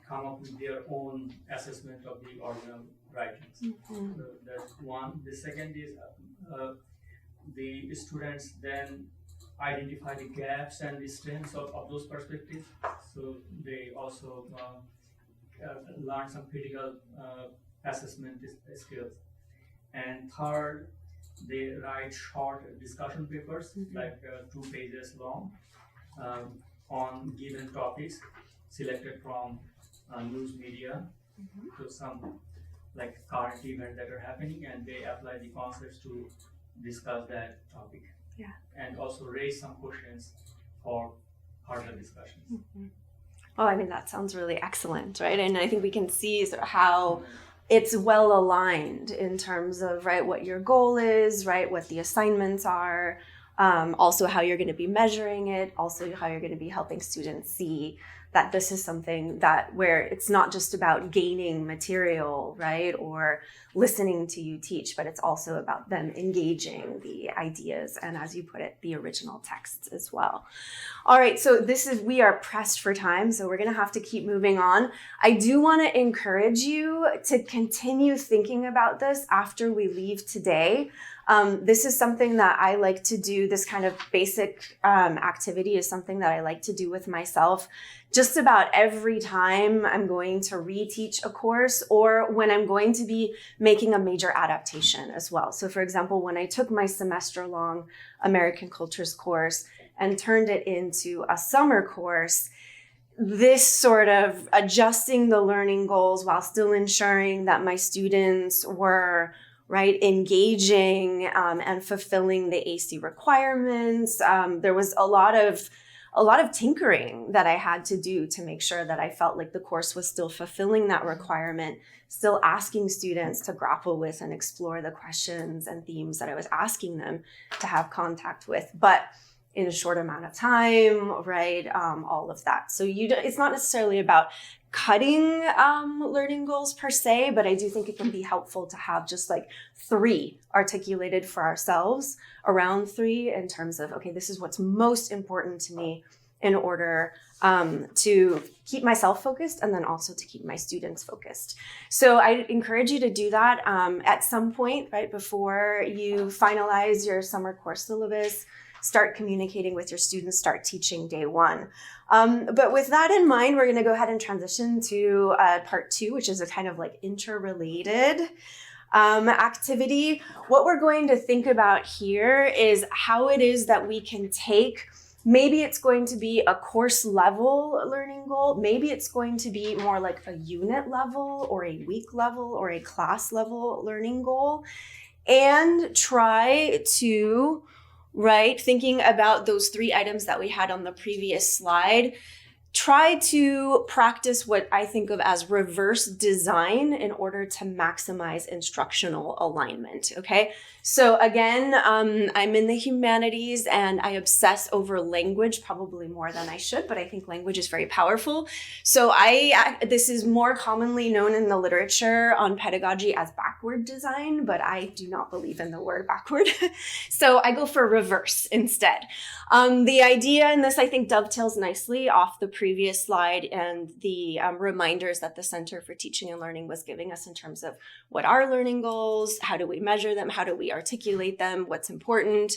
come up with their own assessment of the original writings. So that's one. The second is the students then identify the gaps and the strengths of those perspectives. So they also learn some critical assessment skills. And third, they write short discussion papers, like 2 pages long, on given topics selected from news media. So some like current events that are happening, and they apply the concepts to discuss that topic. Yeah. And also raise some questions for further discussions. Oh, I mean, that sounds really excellent, right? And I think we can see sort of how it's well aligned in terms of, right, what your goal is, right, what the assignments are, also how you're going to be measuring it, also how you're going to be helping students see that this is something that where it's not just about gaining material, right, or listening to you teach, but it's also about them engaging the ideas and, as you put it, the original texts as well. All right, so we are pressed for time, so we're going to have to keep moving on. I do want to encourage you to continue thinking about this after we leave today. This is something that I like to do. This kind of basic activity is something that I like to do with myself just about every time I'm going to reteach a course or when I'm going to be making a major adaptation as well. So for example, when I took my semester-long American Cultures course and turned it into a summer course, this sort of adjusting the learning goals while still ensuring that my students were engaging and fulfilling the AC requirements. There was a lot of tinkering that I had to do to make sure that I felt like the course was still fulfilling that requirement, still asking students to grapple with and explore the questions and themes that I was asking them to have contact with, but in a short amount of time, right? All of that. So it's not necessarily about cutting learning goals per se, but I do think it can be helpful to have just like 3 articulated for ourselves, around 3 in terms of, okay, this is what's most important to me in order to keep myself focused and then also to keep my students focused. So I encourage you to do that at some point, right, before you finalize your summer course syllabus. Start communicating with your students, start teaching day 1. But with that in mind, we're going to go ahead and transition to part 2, which is a kind of like interrelated activity. What we're going to think about here is how it is that we can take, maybe it's going to be a course level learning goal, maybe it's going to be more like a unit level or a week level or a class level learning goal, and try to thinking about those 3 items that we had on the previous slide, try to practice what I think of as reverse design in order to maximize instructional alignment, okay? So again, I'm in the humanities and I obsess over language probably more than I should, but I think language is very powerful. So this is more commonly known in the literature on pedagogy as backward design, but I do not believe in the word backward. So I go for reverse instead. The idea in this, I think, dovetails nicely off the previous slide and the reminders that the Center for Teaching and Learning was giving us in terms of what are learning goals, how do we measure them, how do we articulate them, what's important.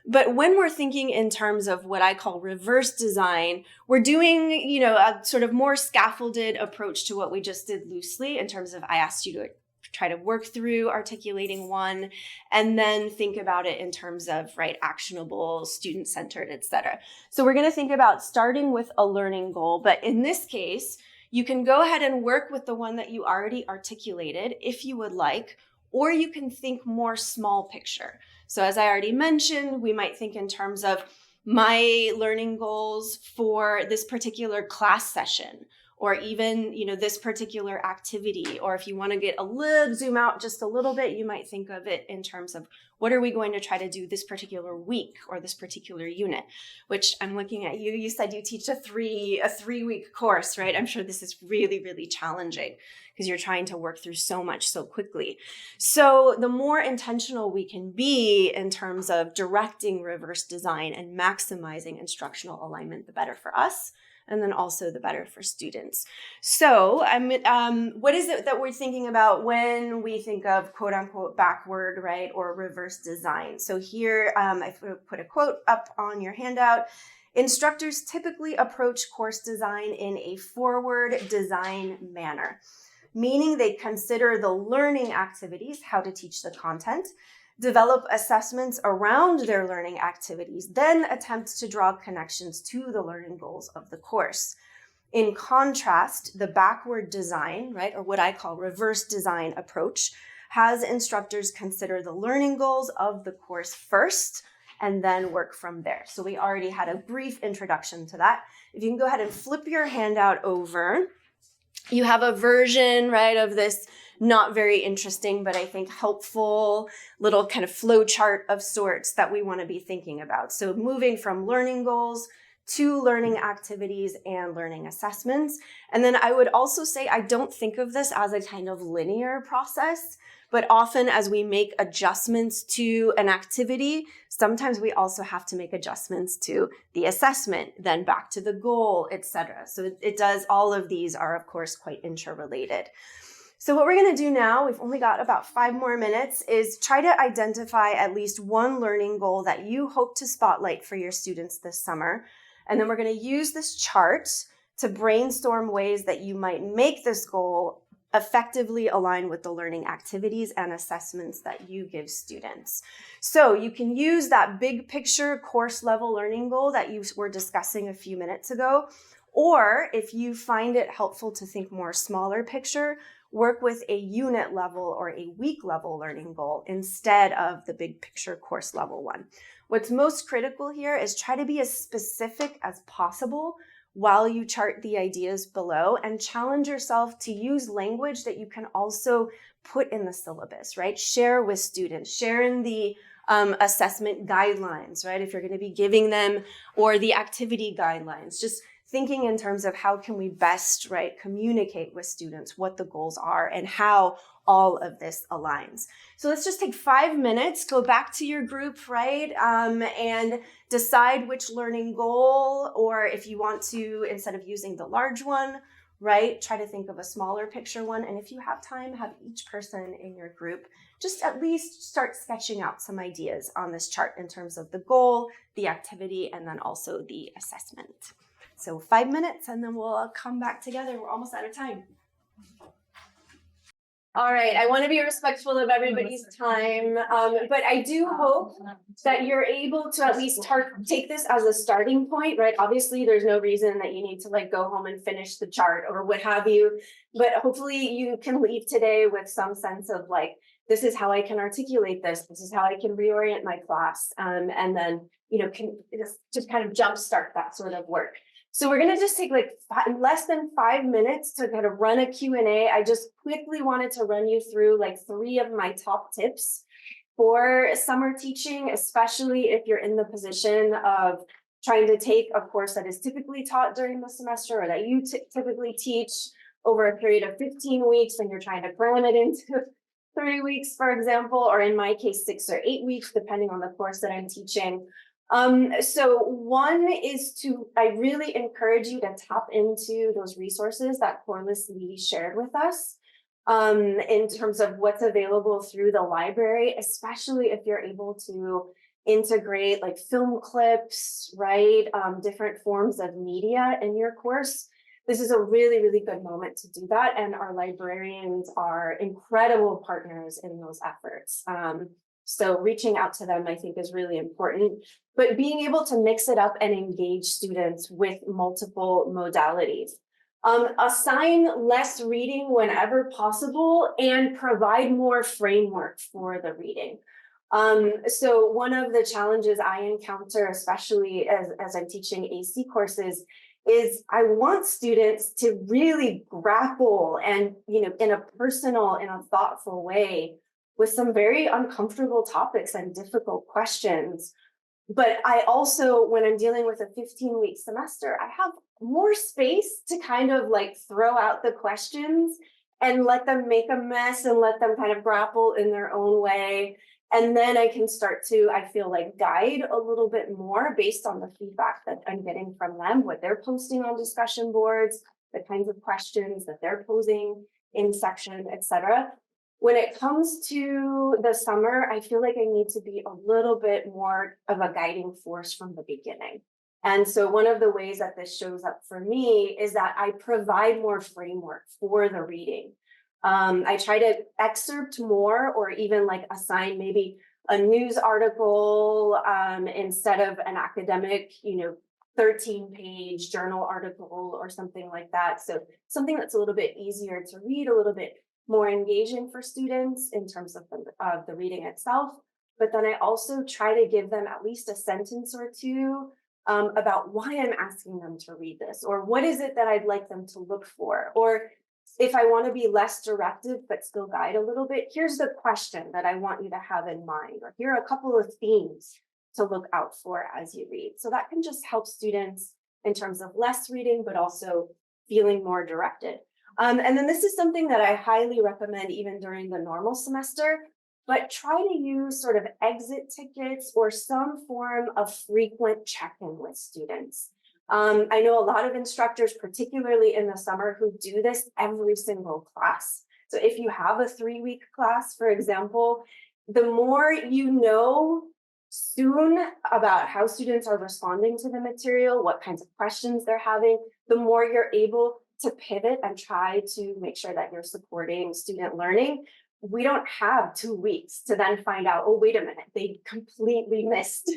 But when we're thinking in terms of what I call reverse design, we're doing, a sort of more scaffolded approach to what we just did loosely in terms of I asked you to try to work through articulating one and then think about it in terms of, right, actionable, student-centered, etc. So we're going to think about starting with a learning goal, but in this case, you can go ahead and work with the one that you already articulated if you would like, or you can think more small picture. So as I already mentioned, we might think in terms of my learning goals for this particular class session, or even, this particular activity. Or if you want to zoom out just a little bit, you might think of it in terms of what are we going to try to do this particular week or this particular unit, which I'm looking at you. You said you teach a 3-week course, right? I'm sure this is really, really challenging because you're trying to work through so much so quickly. So the more intentional we can be in terms of directing reverse design and maximizing instructional alignment, the better for us. And then also the better for students. So what is it that we're thinking about when we think of quote unquote backward, right, or reverse design? So here I put a quote up on your handout. Instructors typically approach course design in a forward design manner, meaning they consider the learning activities, how to teach the content, develop assessments around their learning activities, then attempt to draw connections to the learning goals of the course. In contrast, the backward design, right, or what I call reverse design approach, has instructors consider the learning goals of the course first and then work from there. So we already had a brief introduction to that. If you can go ahead and flip your handout over, you have a version, right, of this not very interesting, but I think helpful little kind of flow chart of sorts that we want to be thinking about. So moving from learning goals to learning activities and learning assessments. And then I would also say, I don't think of this as a kind of linear process, but often as we make adjustments to an activity, sometimes we also have to make adjustments to the assessment, then back to the goal, etc. So it does, all of these are of course quite interrelated. So what we're going to do now, we've only got about 5 more minutes, is try to identify at least one learning goal that you hope to spotlight for your students this summer. And then we're going to use this chart to brainstorm ways that you might make this goal effectively align with the learning activities and assessments that you give students. So you can use that big picture course level learning goal that you were discussing a few minutes ago, or if you find it helpful to think more smaller picture, work with a unit level or a week level learning goal instead of the big picture course level one. What's most critical here is try to be as specific as possible while you chart the ideas below, and challenge yourself to use language that you can also put in the syllabus, right? Share with students, share in the assessment guidelines, right? If you're going to be giving them, or the activity guidelines, just thinking in terms of how can we best, right, communicate with students what the goals are and how all of this aligns. So let's just take 5 minutes, go back to your group, right, and decide which learning goal, or if you want to, instead of using the large one, right, try to think of a smaller picture one. And if you have time, have each person in your group just at least start sketching out some ideas on this chart in terms of the goal, the activity, and then also the assessment. So 5 minutes and then we'll come back together. We're almost out of time. All right, I want to be respectful of everybody's time, but I do hope that you're able to at least take this as a starting point, right? Obviously, there's no reason that you need to go home and finish the chart or what have you, but hopefully you can leave today with some sense of this is how I can articulate this is how I can reorient my class, and then, can just kind of jumpstart that sort of work. So we're gonna just take like less than 5 minutes to kind of run a Q&A. I just quickly wanted to run you through like 3 of my top tips for summer teaching, especially if you're in the position of trying to take a course that is typically taught during the semester or that you typically teach over a period of 15 weeks and you're trying to cram it into 3 weeks, for example, or in my case, 6 or 8 weeks, depending on the course that I'm teaching. So one is I really encourage you to tap into those resources that Corliss Lee shared with us in terms of what's available through the library, especially if you're able to integrate like film clips, right? Different forms of media in your course. This is a really, really good moment to do that. And our librarians are incredible partners in those efforts. So reaching out to them, I think, is really important. But being able to mix it up and engage students with multiple modalities. Assign less reading whenever possible and provide more framework for the reading. So one of the challenges I encounter, especially as I'm teaching AC courses, is I want students to really grapple and, in a personal, in a thoughtful way with some very uncomfortable topics and difficult questions. But I also, when I'm dealing with a 15-week semester, I have more space to kind of like throw out the questions and let them make a mess and let them kind of grapple in their own way. And then I can start to, I feel like, guide a little bit more based on the feedback that I'm getting from them, what they're posting on discussion boards, the kinds of questions that they're posing in section, etc. When it comes to the summer, I feel like I need to be a little bit more of a guiding force from the beginning. And so one of the ways that this shows up for me is that I provide more framework for the reading. I try to excerpt more or even like assign maybe a news article instead of an academic, 13-page journal article or something like that. So something that's a little bit easier to read, a little bit more engaging for students in terms of the reading itself. But then I also try to give them at least a sentence or two about why I'm asking them to read this, or what is it that I'd like them to look for, or if I want to be less directive but still guide a little bit, here's the question that I want you to have in mind, or here are a couple of themes to look out for as you read. So that can just help students in terms of less reading, but also feeling more directed. And then this is something that I highly recommend even during the normal semester, but try to use sort of exit tickets or some form of frequent check-in with students. I know a lot of instructors, particularly in the summer, who do this every single class. So if you have a 3-week class, for example, the more you know soon about how students are responding to the material, what kinds of questions they're having, the more you're able to pivot and try to make sure that you're supporting student learning. We don't have 2 weeks to then find out, oh, wait a minute, they completely missed,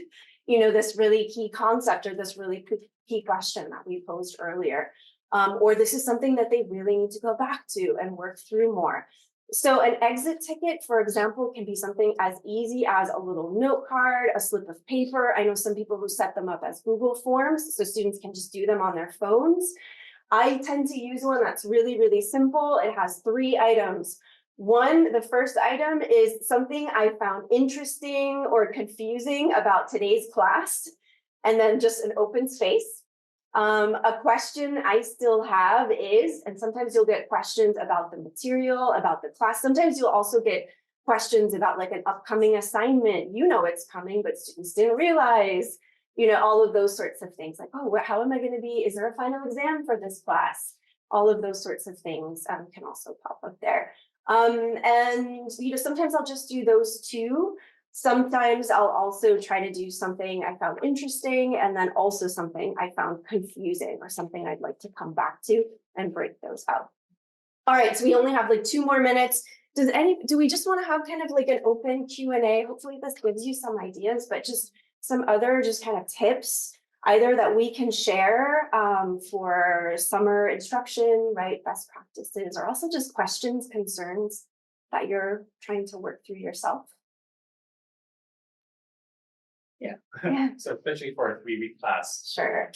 this really key concept or this really key question that we posed earlier. Or this is something that they really need to go back to and work through more. So an exit ticket, for example, can be something as easy as a little note card, a slip of paper. I know some people who set them up as Google Forms, so students can just do them on their phones. I tend to use one that's really, really simple. It has 3 items. One, the first item is something I found interesting or confusing about today's class, and then just an open space. A question I still have is, and sometimes you'll get questions about the material, about the class. Sometimes you'll also get questions about like an upcoming assignment. It's coming, but students didn't realize, all of those sorts of things. Like, oh, how am I going to be? Is there a final exam for this class? All of those sorts of things can also pop up there. And sometimes I'll just do those 2. Sometimes I'll also try to do something I found interesting and then also something I found confusing or something I'd like to come back to and break those out. All right, so we only have like 2 more minutes. Do we just want to have kind of like an open Q&A? Hopefully this gives you some ideas, but just some other just kind of tips, either that we can share for summer instruction, right? Best practices, or also just questions, concerns that you're trying to work through yourself. Yeah. So especially for a 3-week class. Sure.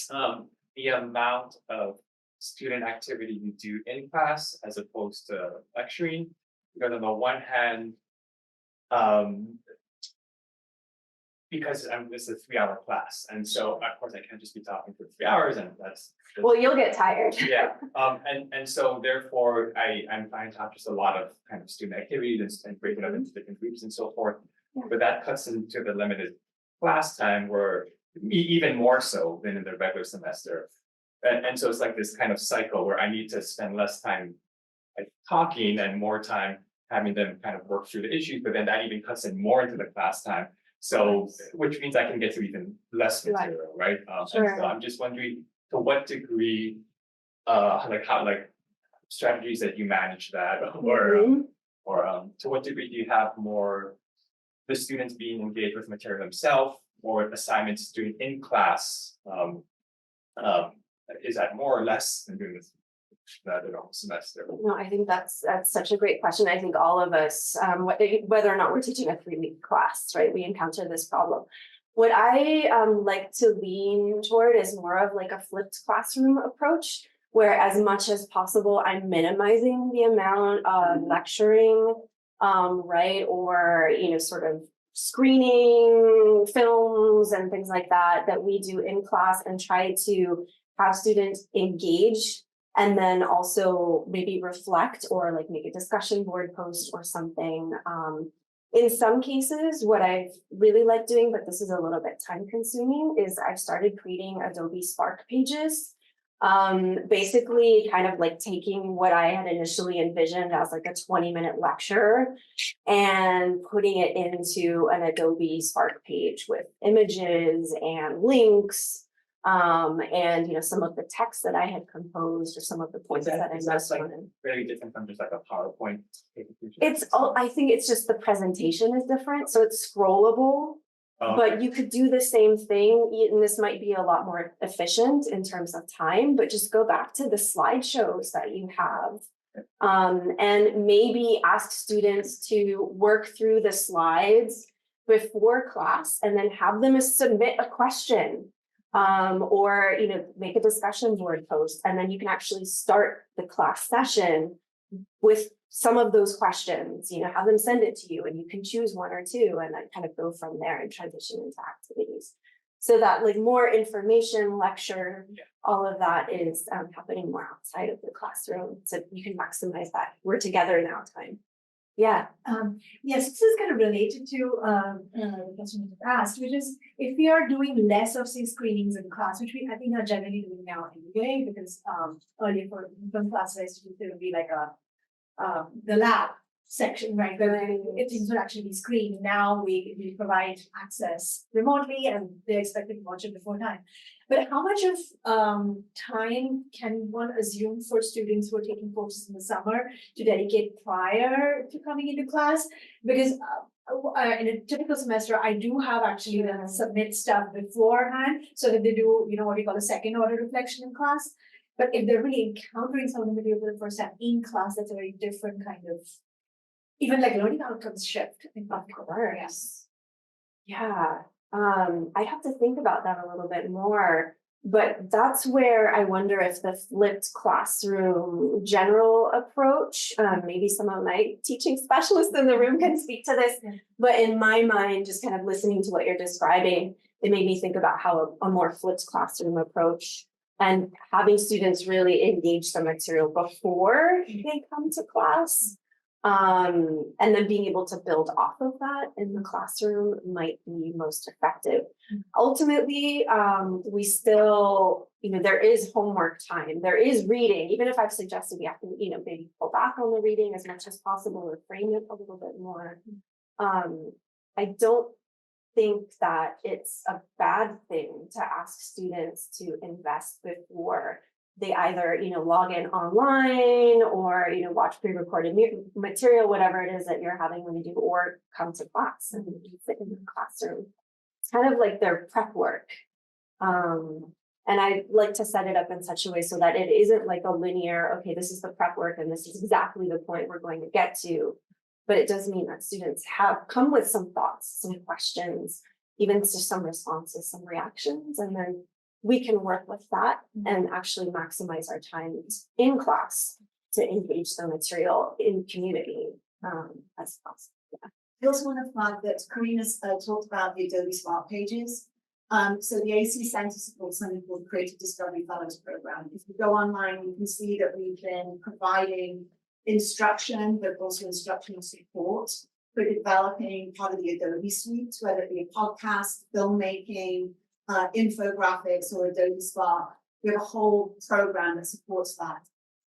the amount of student activity you do in class as opposed to lecturing. Because on the one hand, because this is a 3-hour class, and so of course I can't just be talking for 3 hours, and that's Well, you'll get tired. yeah. And so therefore I'm trying to have just a lot of kind of student activities and break it up into different groups and so forth. Yeah. But that cuts into the limited class time where even more so than in the regular semester. And so it's like this kind of cycle where I need to spend less time like talking and more time having them kind of work through the issues, but then that even cuts in more into the class time. So, which means I can get to even less material, right? Sure. And so I'm just wondering to what degree, like how, like strategies that you manage that, or to what degree do you have more the students being engaged with material themselves, or assignments doing in class? Is that more or less than doing this the normal semester? No, I think that's such a great question. I think all of us, whether or not we're teaching a 3-week class, right, we encounter this problem. What I like to lean toward is more of like a flipped classroom approach, where as much as possible, I'm minimizing the amount of lecturing, right, or, sort of screening films and things like that we do in class, and try to have students engage and then also maybe reflect or like make a discussion board post or something. In some cases, what I've really liked doing, but this is a little bit time consuming, is I've started creating Adobe Spark pages. Basically kind of like taking what I had initially envisioned as like a 20-minute lecture and putting it into an Adobe Spark page with images and links, and some of the text that I had composed or some of the points that I missed like on. very different from just like a PowerPoint? I think it's just the presentation is different, so it's scrollable. But you could do the same thing, and this might be a lot more efficient in terms of time, but just go back to the slideshows that you have, and maybe ask students to work through the slides before class and then have them submit a question, or make a discussion board post, and then you can actually start the class session with some of those questions, have them send it to you, and you can choose 1 or 2 and then kind of go from there and transition into activities. So that like more information, lecture, all of that is happening more outside of the classroom. So you can maximize that we're together now time. Yeah. Yes, this is kind of related to the question you asked, which is if we are doing less of say screenings in class, which I think are generally doing now anyway, because earlier for classes I used to do, there would be like the lab section, right, where things would actually be screened. Now we provide access remotely, and they're expected to watch it before time. But how much of time can one assume for students who are taking courses in the summer to dedicate prior to coming into class? Because in a typical semester, I do have actually them submit stuff beforehand so that they do, what we call a second order reflection in class. But if they're really encountering some of the material for the first time in class, that's a very different kind of, even like learning outcomes shift in particular. Yes. Yeah. I'd have to think about that a little bit more, but that's where I wonder if the flipped classroom general approach, maybe some of my teaching specialists in the room can speak to this, but in my mind, just kind of listening to what you're describing, it made me think about how a more flipped classroom approach and having students really engage the material before they come to class, and then being able to build off of that in the classroom might be most effective. Ultimately, we still, there is homework time, there is reading, even if I've suggested we have to, maybe pull back on the reading as much as possible or frame it a little bit more. I don't think that it's a bad thing to ask students to invest before they either log in online or watch pre-recorded material, whatever it is that you're having when you do, or come to class and sit in the classroom. It's kind of like their prep work, and I like to set it up in such a way so that it isn't like a linear, okay, this is the prep work and this is exactly the point we're going to get to. But it does mean that students have come with some thoughts, some questions, even just some responses, some reactions, and then we can work with that and actually maximize our time in class to engage the material in community as possible. Yeah. I also want to flag that Karina's talked about the Adobe Smart Pages. So the AC Center supports something called the Creative Discovery Fellows Program. If you go online, you can see that we've been providing instruction, but also instructional support for developing part of the Adobe suite, whether it be a podcast, filmmaking, infographics, or Adobe Spark. We have a whole program that supports that.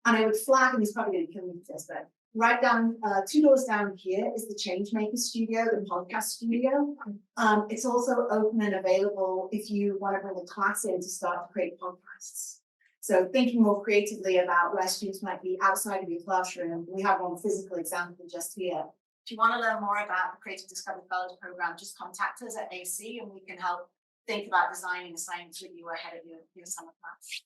And I would flag, and he's probably going to kill me for this, but right down, 2 doors down here is the Changemaker Studio, the podcast studio. It's also open and available if you want to bring a class in to start to create podcasts. So thinking more creatively about where students might be outside of your classroom, we have one physical example just here. If you want to learn more about the Creative Discovery Fellows Program, just contact us at AC and we can help think about designing assignments with you ahead of your summer class.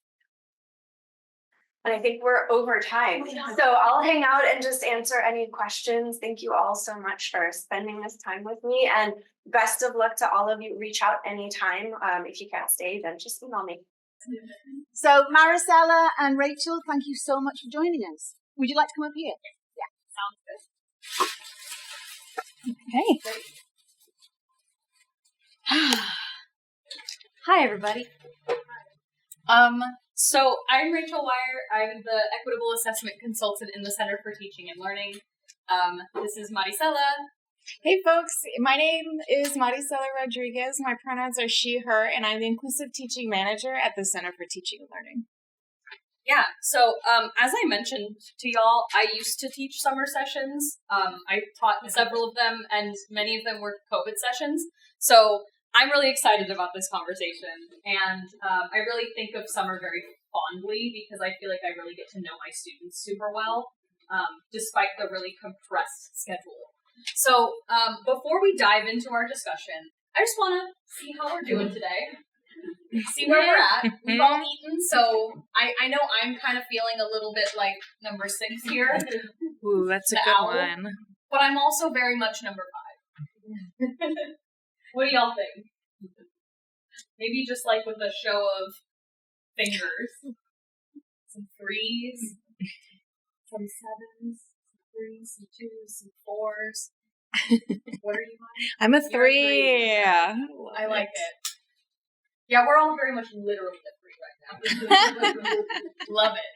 And I think we're over time. So I'll hang out and just answer any questions. Thank you all so much for spending this time with me. And best of luck to all of you. Reach out anytime. If you can't stay, then just email me. So Maricela and Rachel, thank you so much for joining us. Would you like to come up here? Yeah, sounds good. Okay. Hi, everybody. So I'm Rachel Wire. I'm the Equitable Assessment Consultant in the Center for Teaching and Learning. This is Maricela. Hey folks, my name is Maricela Rodriguez. My pronouns are she, her, and I'm the Inclusive Teaching Manager at the Center for Teaching and Learning. Yeah, so as I mentioned to y'all, I used to teach summer sessions. I taught several of them, and many of them were COVID sessions. So I'm really excited about this conversation, and I really think of summer very fondly because I feel like I really get to know my students super well, despite the really compressed schedule. So before we dive into our discussion, I just want to see how we're doing today, see where we're at. We've all eaten, so I know I'm kind of feeling a little bit like number 6 here. Ooh, that's a the good owl, one. But I'm also very much number 5. What do y'all think? Maybe just like with a show of fingers. Some 3s, some 7s, some 3s, some 2s, some 4s. What are you on? I'm a You're 3. I like it. Yeah, we're all very much literally a 3 right now. Love it.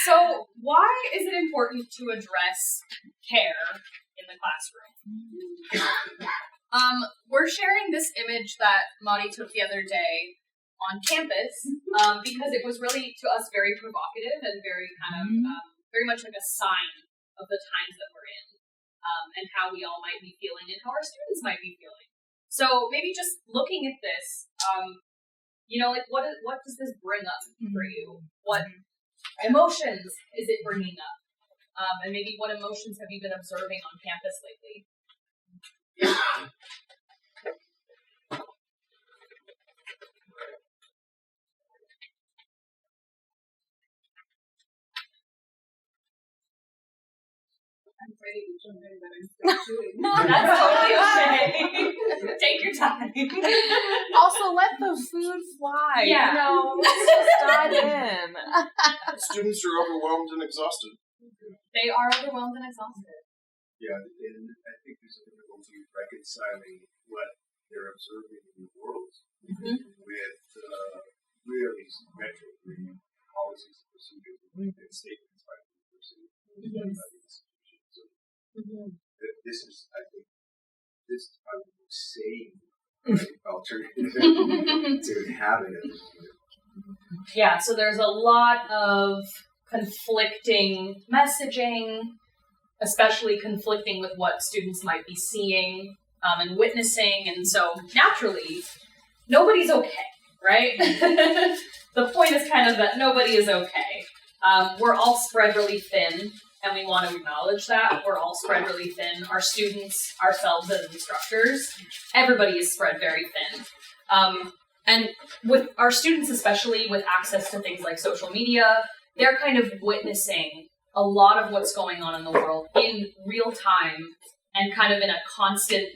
So, why is it important to address care in the classroom? We're sharing this image that Madi took the other day on campus because it was really, to us, very provocative and very kind of, very much like a sign of the times that we're in and how we all might be feeling and how our students might be feeling. So maybe just looking at this, like what does this bring up for you? What emotions is it bringing up? And maybe what emotions have you been observing on campus lately? I'm ready to jump in, but I'm still chewing. That's totally okay. Take your time. Also, let the food fly. Yeah. Let's just dive in. Students are overwhelmed and exhausted. They are overwhelmed and exhausted. Yeah, and I think there's a difficulty reconciling what they're observing in the world with really retrograde policies and procedures and statements by the university and by the institution. So this is, I think, I would say, alternative to having it. Yeah, so there's a lot of conflicting messaging, especially conflicting with what students might be seeing and witnessing, and so naturally, nobody's okay, right? The point is kind of that nobody is okay. We're all spread really thin, and we want to acknowledge that. We're all spread really thin. Our students, ourselves as instructors, everybody is spread very thin. And with our students, especially with access to things like social media, they're kind of witnessing a lot of what's going on in the world in real time and kind of in a constant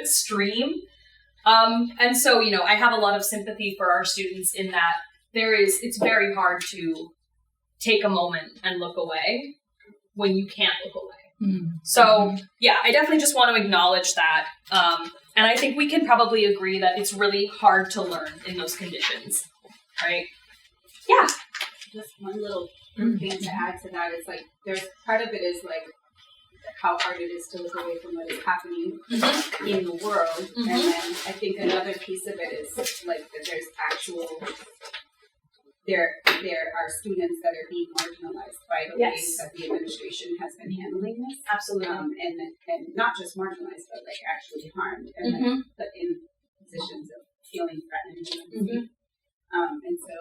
stream. And so, you know, I have a lot of sympathy for our students in that it's very hard to take a moment and look away when you can't look away. So, yeah, I definitely just want to acknowledge that. And I think we can probably agree that it's really hard to learn in those conditions, right? Yeah. Just one little thing to add to that is like, there's part of it is like how hard it is to look away from what is happening in the world. And then I think another piece of it is like that there's there are students that are being marginalized by the ways that the administration has been handling this. Absolutely. And not just marginalized, but like actually harmed and but in positions of feeling threatened. And so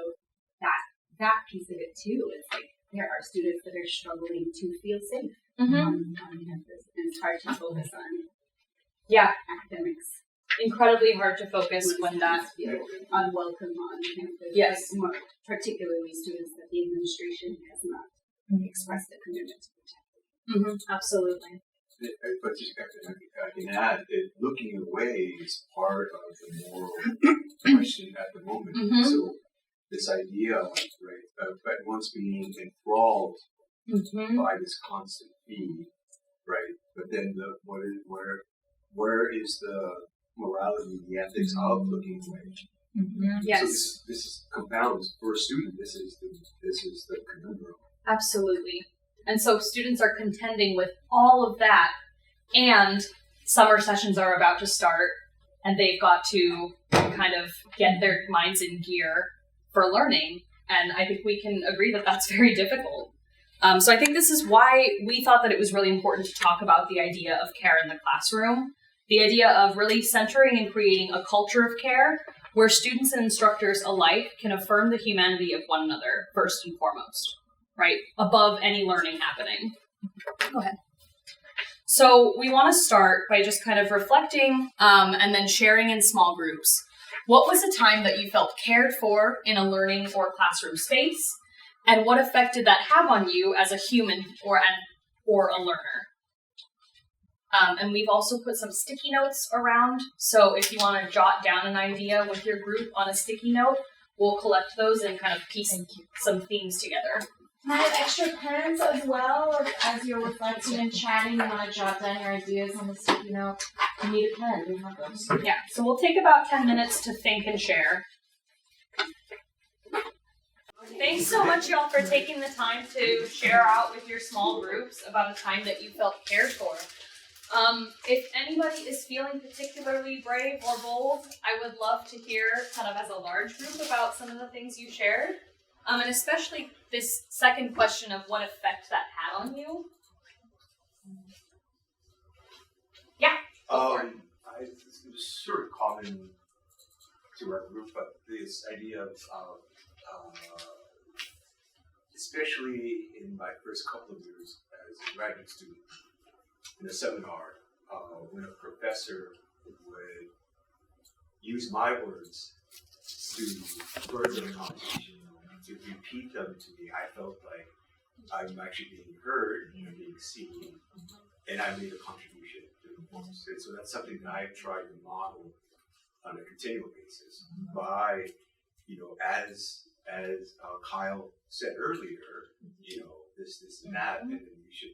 that piece of it too is like there are students that are struggling to feel safe on campus, and it's hard to focus on academics. Incredibly hard to focus when that feel unwelcome on campus. Yes. Like, more particularly students that the administration has not expressed a commitment to protect. Absolutely. But I can add that looking away is part of the moral question at the moment. So this idea, right, of at once being enthralled by this constant feed, right? But then where is the morality, the ethics of looking away? Yes. So this compounds for a student. This is the conundrum. Absolutely. And so students are contending with all of that, and summer sessions are about to start, and they've got to kind of get their minds in gear for learning. And I think we can agree that that's very difficult. So I think this is why we thought that it was really important to talk about the idea of care in the classroom, the idea of really centering and creating a culture of care where students and instructors alike can affirm the humanity of one another first and foremost, right? Above any learning happening. Go ahead. So we want to start by just kind of reflecting and then sharing in small groups. What was a time that you felt cared for in a learning or classroom space? And what effect did that have on you as a human or a learner? And we've also put some sticky notes around. So if you want to jot down an idea with your group on a sticky note, we'll collect those and kind of piece some themes together. Can I have extra pens as well as you're reflecting and chatting? You want to jot down your ideas on the sticky note? You need a pen. We have those. Yeah, so we'll take about 10 minutes to think and share. Thanks so much, y'all, for taking the time to share out with your small groups about a time that you felt cared for. If anybody is feeling particularly brave or bold, I would love to hear kind of as a large group about some of the things you shared. And especially this second question of what effect that had on you. Yeah. It was sort of common to our group, but this idea of especially in my first couple of years as a graduate student in a seminar, when a professor would use my words to further the conversation, to repeat them to me, I felt like I'm actually being heard and being seen, and I made a contribution to the course. And so that's something that I've tried to model on a continual basis by, as Kyle said earlier, this and that, and then we should,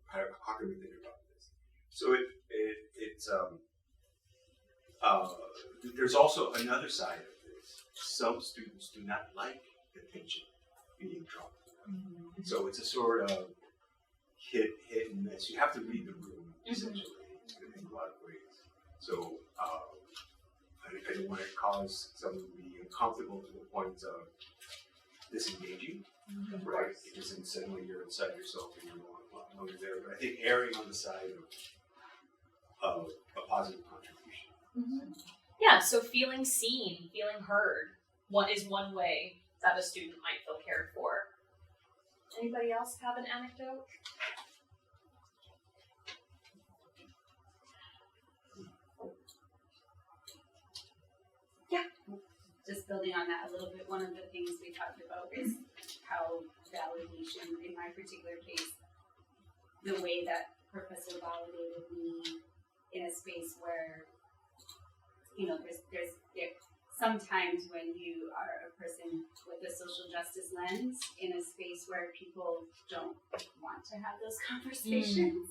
how can we think about this? So there's also another side of this. Some students do not like attention being drawn to them. So it's a sort of hit and miss. You have to read the room, essentially, in a lot of ways. So I don't want to cause someone to be uncomfortable to the point of disengaging, right? Because then suddenly you're inside yourself and you're no longer there. But I think erring on the side of a positive contribution. Yeah, so feeling seen, feeling heard, is one way that a student might feel cared for. Anybody else have an anecdote? Yeah. Just building on that a little bit, one of the things we talked about is how validation, in my particular case, the way that Professor validated me in a space where, there sometimes when you are a person with a social justice lens in a space where people don't want to have those conversations,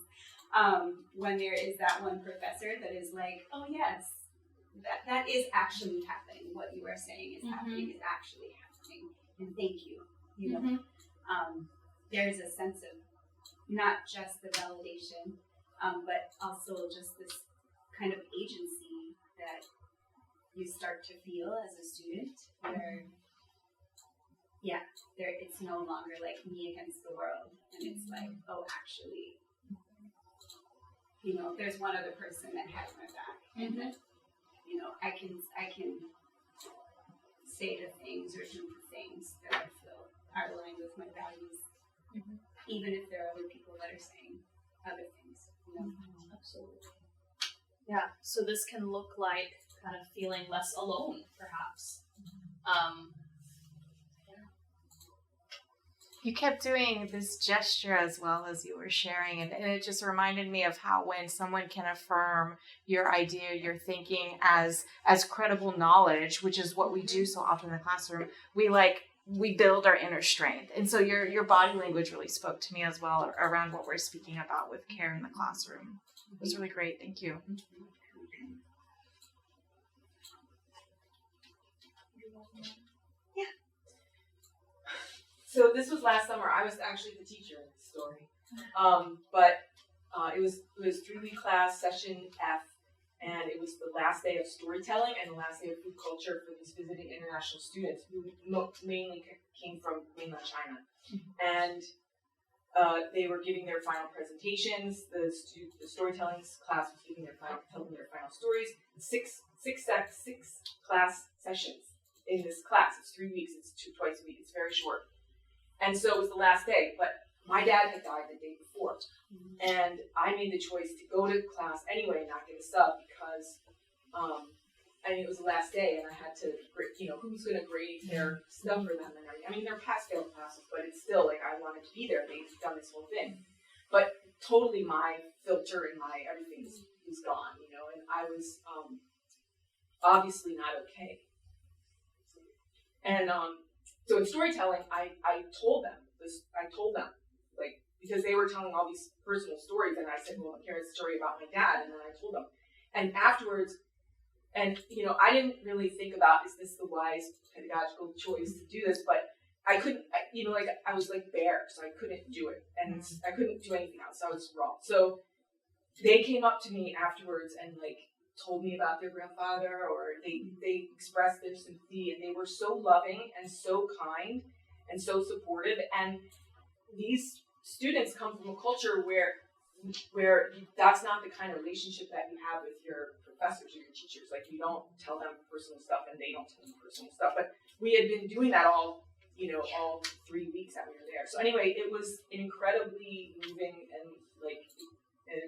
when there is that one professor that is like, oh yes, that is actually happening. What you are saying is happening, is actually happening, and thank you. You know, there's a sense of not just the validation, but also just this kind of agency that you start to feel as a student, where it's no longer like me against the world, and it's like, oh, actually, there's one other person that has my back, and that I can say the things or do the things that I feel are aligned with my values, even if there are other people that are saying other things. Absolutely. Yeah. So this can look like kind of feeling less alone, perhaps. You kept doing this gesture as well as you were sharing, and it just reminded me of how when someone can affirm your idea, your thinking as credible knowledge, which is what we do so often in the classroom, we build our inner strength. And so your body language really spoke to me as well around what we're speaking about with care in the classroom. It was really great. Thank you. So this was last summer. I was actually the teacher in this story. But it was 3-week class, session F, and it was the last day of storytelling and the last day of food culture for these visiting international students who mainly came from mainland China. And they were giving their final presentations. The storytelling class was telling their final stories. Six class sessions in this class. It's 3 weeks. It's twice a week. It's very short. And so it was the last day, but my dad had died the day before. And I made the choice to go to class anyway and not get a sub because, it was the last day and I had to, who's going to grade their stuff for them and everything. I mean, they're pass-fail classes, but it's still like I wanted to be there. They've done this whole thing. But totally my filter and my everything was gone, and I was obviously not okay. And so in storytelling, I told them, because they were telling all these personal stories, and I said, well, here's a story about my dad, and then I told them. And afterwards, I didn't really think about, is this the wise pedagogical choice to do this, but I couldn't, I was like bare, so I couldn't do it, and I couldn't do anything else, I was raw. So they came up to me afterwards and told me about their grandfather, or they expressed their sympathy, and they were so loving and so kind and so supportive. And these students come from a culture where that's not the kind of relationship that you have with your professors or your teachers. Like, you don't tell them personal stuff and they don't tell you personal stuff. But we had been doing that all 3 weeks that we were there. So anyway, it was an incredibly moving and a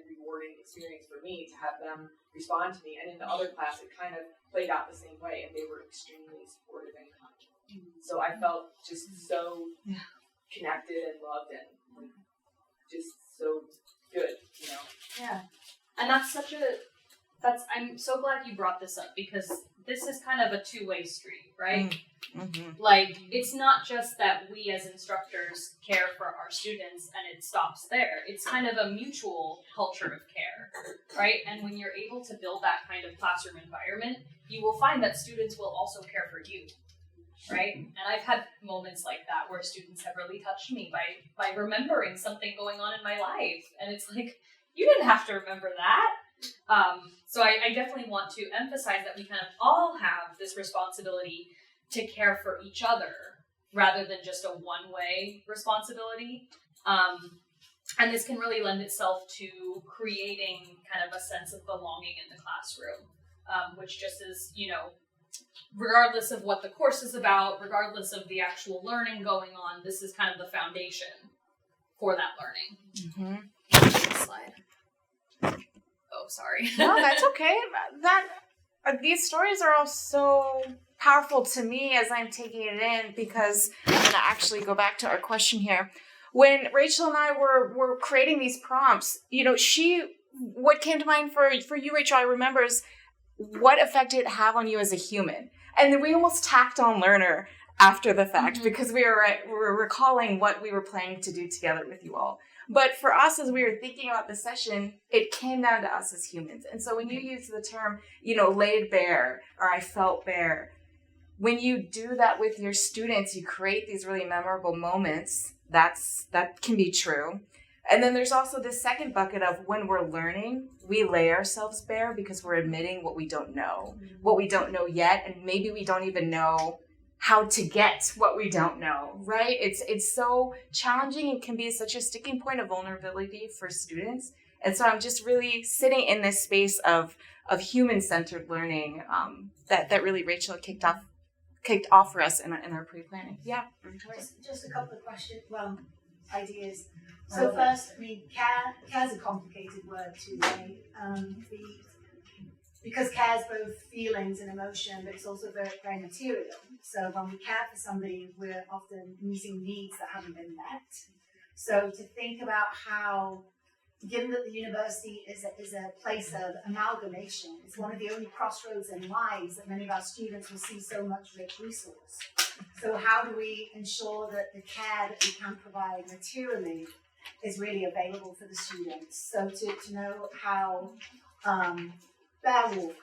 rewarding experience for me to have them respond to me. And in the other class, it kind of played out the same way, and they were extremely supportive and kind. So I felt just so connected and loved and just so good, Yeah. And I'm so glad you brought this up, because this is kind of a two-way street, right? It's not just that we as instructors care for our students and it stops there. It's kind of a mutual culture of care, right? And when you're able to build that kind of classroom environment, you will find that students will also care for you, right? And I've had moments like that where students have really touched me by remembering something going on in my life. And it's like, you didn't have to remember that. So I definitely want to emphasize that we kind of all have this responsibility to care for each other rather than just a one-way responsibility. And this can really lend itself to creating kind of a sense of belonging in the classroom, which just is, regardless of what the course is about, regardless of the actual learning going on, this is kind of the foundation for that learning. Slide. Oh, sorry. No, that's okay. These stories are all so powerful to me as I'm taking it in, because I'm going to actually go back to our question here. When Rachel and I were creating these prompts, what came to mind for you, Rachel, I remember, is what effect did it have on you as a human? And then we almost tacked on learner after the fact because we were recalling what we were planning to do together with you all. But for us, as we were thinking about the session, it came down to us as humans. And so when you use the term, laid bare, or I felt bare, when you do that with your students, you create these really memorable moments. That can be true. And then there's also this second bucket of when we're learning, we lay ourselves bare because we're admitting what we don't know yet, and maybe we don't even know how to get what we don't know, right? It's so challenging and can be such a sticking point of vulnerability for students. And so I'm just really sitting in this space of human-centered learning that really Rachel kicked off for us in our pre-planning. Yeah. Just a couple of questions, ideas. So first, care is a complicated word too, right? Because care is both feelings and emotion, but it's also very, very material. So when we care for somebody, we're often meeting needs that haven't been met. So to think about how, given that the university is a place of amalgamation, it's one of the only crossroads in lives that many of our students will see so much rich resource. So how do we ensure that the care that we can provide materially is really available for the students? So to know how Bear Walk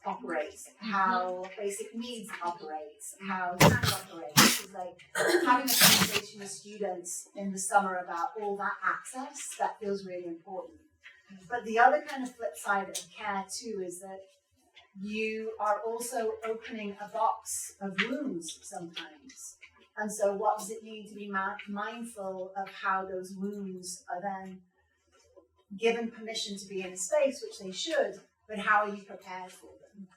operates, how basic needs operates, how TANG operates, is like having a conversation with students in the summer about all that access, that feels really important. But the other kind of flip side of care too is that you are also opening a box of wounds sometimes. And so what does it mean to be mindful of how those wounds are then given permission to be in a space, which they should, but how are you prepared for them?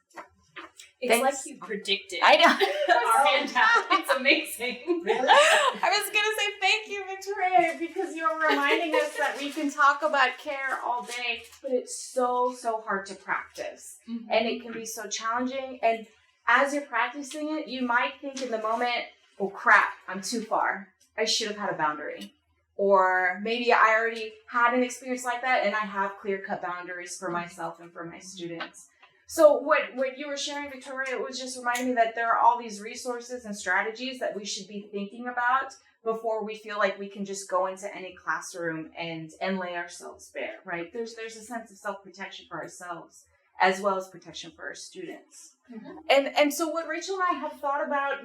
It's like you predicted. I know. Our handout. It's amazing. Really? I was going to say thank you, Victoria, because you're reminding us that we can talk about care all day, but it's so hard to practice. Mm-hmm. And it can be so challenging. And as you're practicing it, you might think in the moment, oh crap, I'm too far. I should have had a boundary. Or maybe I already had an experience like that and I have clear-cut boundaries for myself and for my students. So what you were sharing, Victoria, it was just reminding me that there are all these resources and strategies that we should be thinking about before we feel like we can just go into any classroom and lay ourselves bare, right? There's a sense of self-protection for ourselves as well as protection for our students. Mm-hmm. And so what Rachel and I have thought about,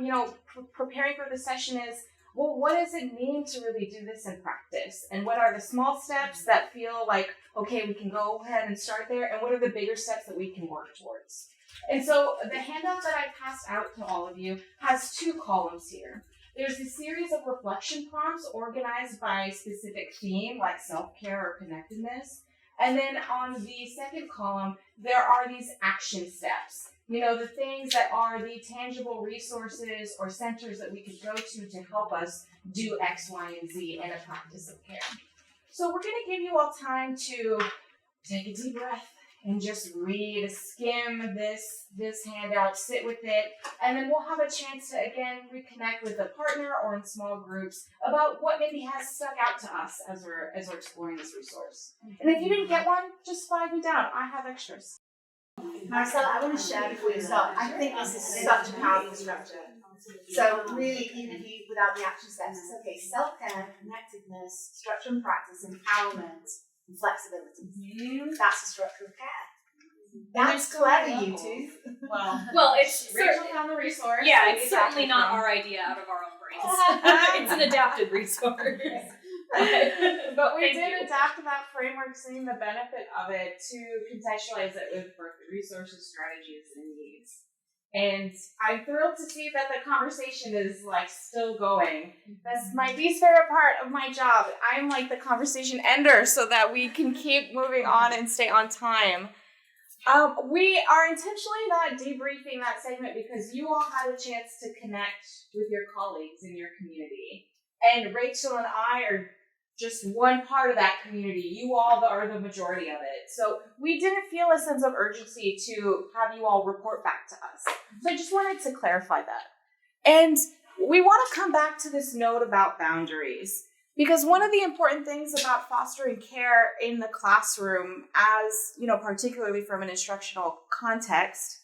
preparing for the session is, well, what does it mean to really do this in practice? And what are the small steps that feel like, okay, we can go ahead and start there? And what are the bigger steps that we can work towards? And so the handout that I passed out to all of you has 2 columns here. There's a series of reflection prompts organized by specific theme, like self-care or connectedness. And then on the second column, there are these action steps. The things that are the tangible resources or centers that we could go to help us do X, Y, and Z in a practice of care. So we're going to give you all time to take a deep breath and just read, skim this handout, sit with it, and then we'll have a chance to, again, reconnect with a partner or in small groups about what maybe has stuck out to us as we're exploring this resource. And if you didn't get one, just flag me down. I have extras. Marcella, I want to share before you start. I think this is such a powerful structure. So really, even if you, without the action steps, it's okay. Self-care, connectedness, structure and practice, empowerment, and flexibility. Mm-hmm. That's the structure of care. That's clever, you two. Well, it's Rachel found the resource. Yeah, it's certainly not our idea out of our own brains. It's an adapted resource. But we did adapt that framework, seeing the benefit of it to contextualize it with resources, strategies, and needs. And I'm thrilled to see that the conversation is still going. That's my least favorite part of my job. I'm like the conversation ender so that we can keep moving on and stay on time. We are intentionally not debriefing that segment because you all had a chance to connect with your colleagues in your community. And Rachel and I are just one part of that community. You all are the majority of it. So we didn't feel a sense of urgency to have you all report back to us. So I just wanted to clarify that. And we want to come back to this note about boundaries Because one of the important things about fostering care in the classroom, as particularly from an instructional context,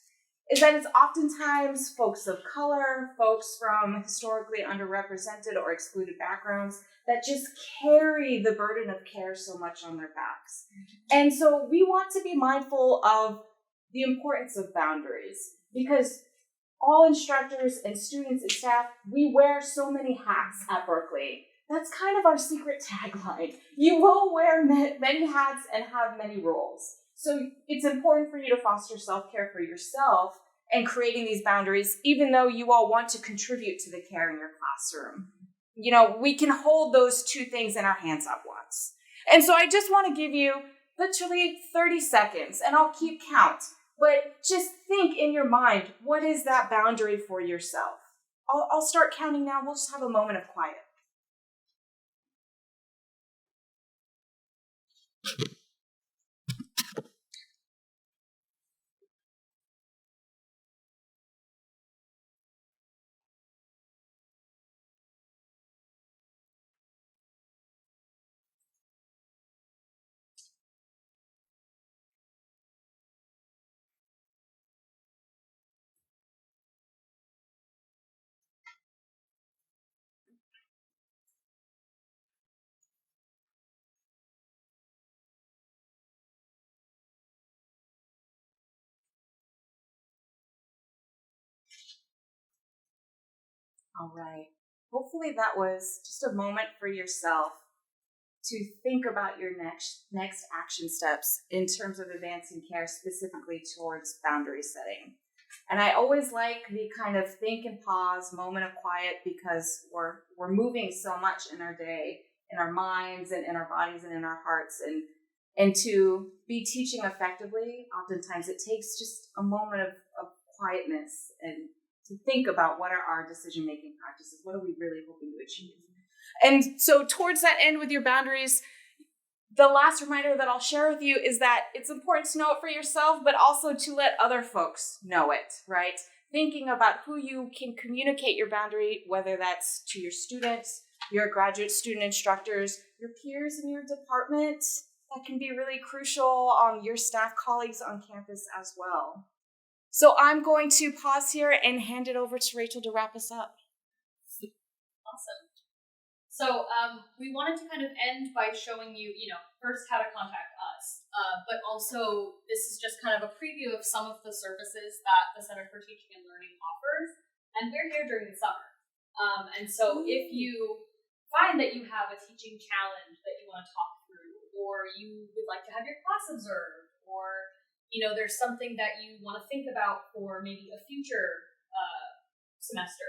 is that it's oftentimes folks of color, folks from historically underrepresented or excluded backgrounds that just carry the burden of care so much on their backs. And so we want to be mindful of the importance of boundaries, because all instructors and students and staff, we wear so many hats at Berkeley. That's kind of our secret tagline. You will wear many hats and have many roles. So it's important for you to foster self-care for yourself and creating these boundaries, even though you all want to contribute to the care in your classroom. We can hold those two things in our hands at once. And so I just want to give you literally 30 seconds, and I'll keep count, but just think in your mind, what is that boundary for yourself? I'll start counting now. We'll just have a moment of quiet. All right. Hopefully that was just a moment for yourself to think about your next action steps in terms of advancing care, specifically towards boundary setting. And I always like the kind of think and pause moment of quiet, because we're moving so much in our day, in our minds and in our bodies and in our hearts, and to be teaching effectively, oftentimes it takes just a moment of quietness and to think about what are our decision-making practices, what are we really hoping to achieve. And so towards that end with your boundaries, the last reminder that I'll share with you is that it's important to know it for yourself, but also to let other folks know it, right? Thinking about who you can communicate your boundary, whether that's to your students, your graduate student instructors, your peers in your department. That can be really crucial, your staff colleagues on campus as well. So I'm going to pause here and hand it over to Rachel to wrap us up. Awesome. So we wanted to kind of end by showing you, first how to contact us, but also this is just kind of a preview of some of the services that the Center for Teaching and Learning offers, and we're here during the summer. And so if you find that you have a teaching challenge that you want to talk through, or you would like to have your class observed, or there's something that you want to think about for maybe a future semester,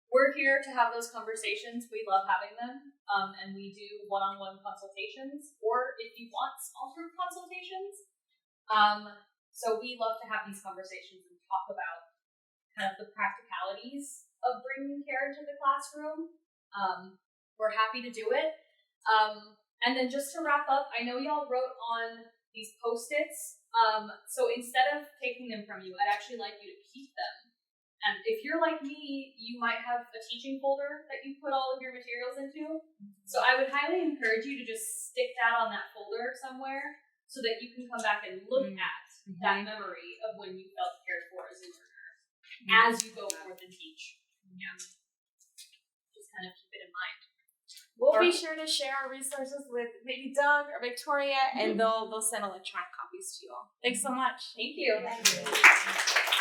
we're here to have those conversations. We love having them, and we do one-on-one consultations, or if you want, small group consultations. So we love to have these conversations and talk about kind of the practicalities of bringing care into the classroom. We're happy to do it. And then just to wrap up, I know y'all wrote on these Post-its. So instead of taking them from you, I'd actually like you to keep them. And if you're like me, you might have a teaching folder that you put all of your materials into. So I would highly encourage you to just stick that on that folder somewhere so that you can come back and look at that memory of when you felt cared for as a learner as you go forth and teach. Yeah. Just kind of keep it in mind. We'll be sure to share our resources with maybe Doug or Victoria, and they'll send electronic copies to you all. Thanks so much. Thank you. Thank you.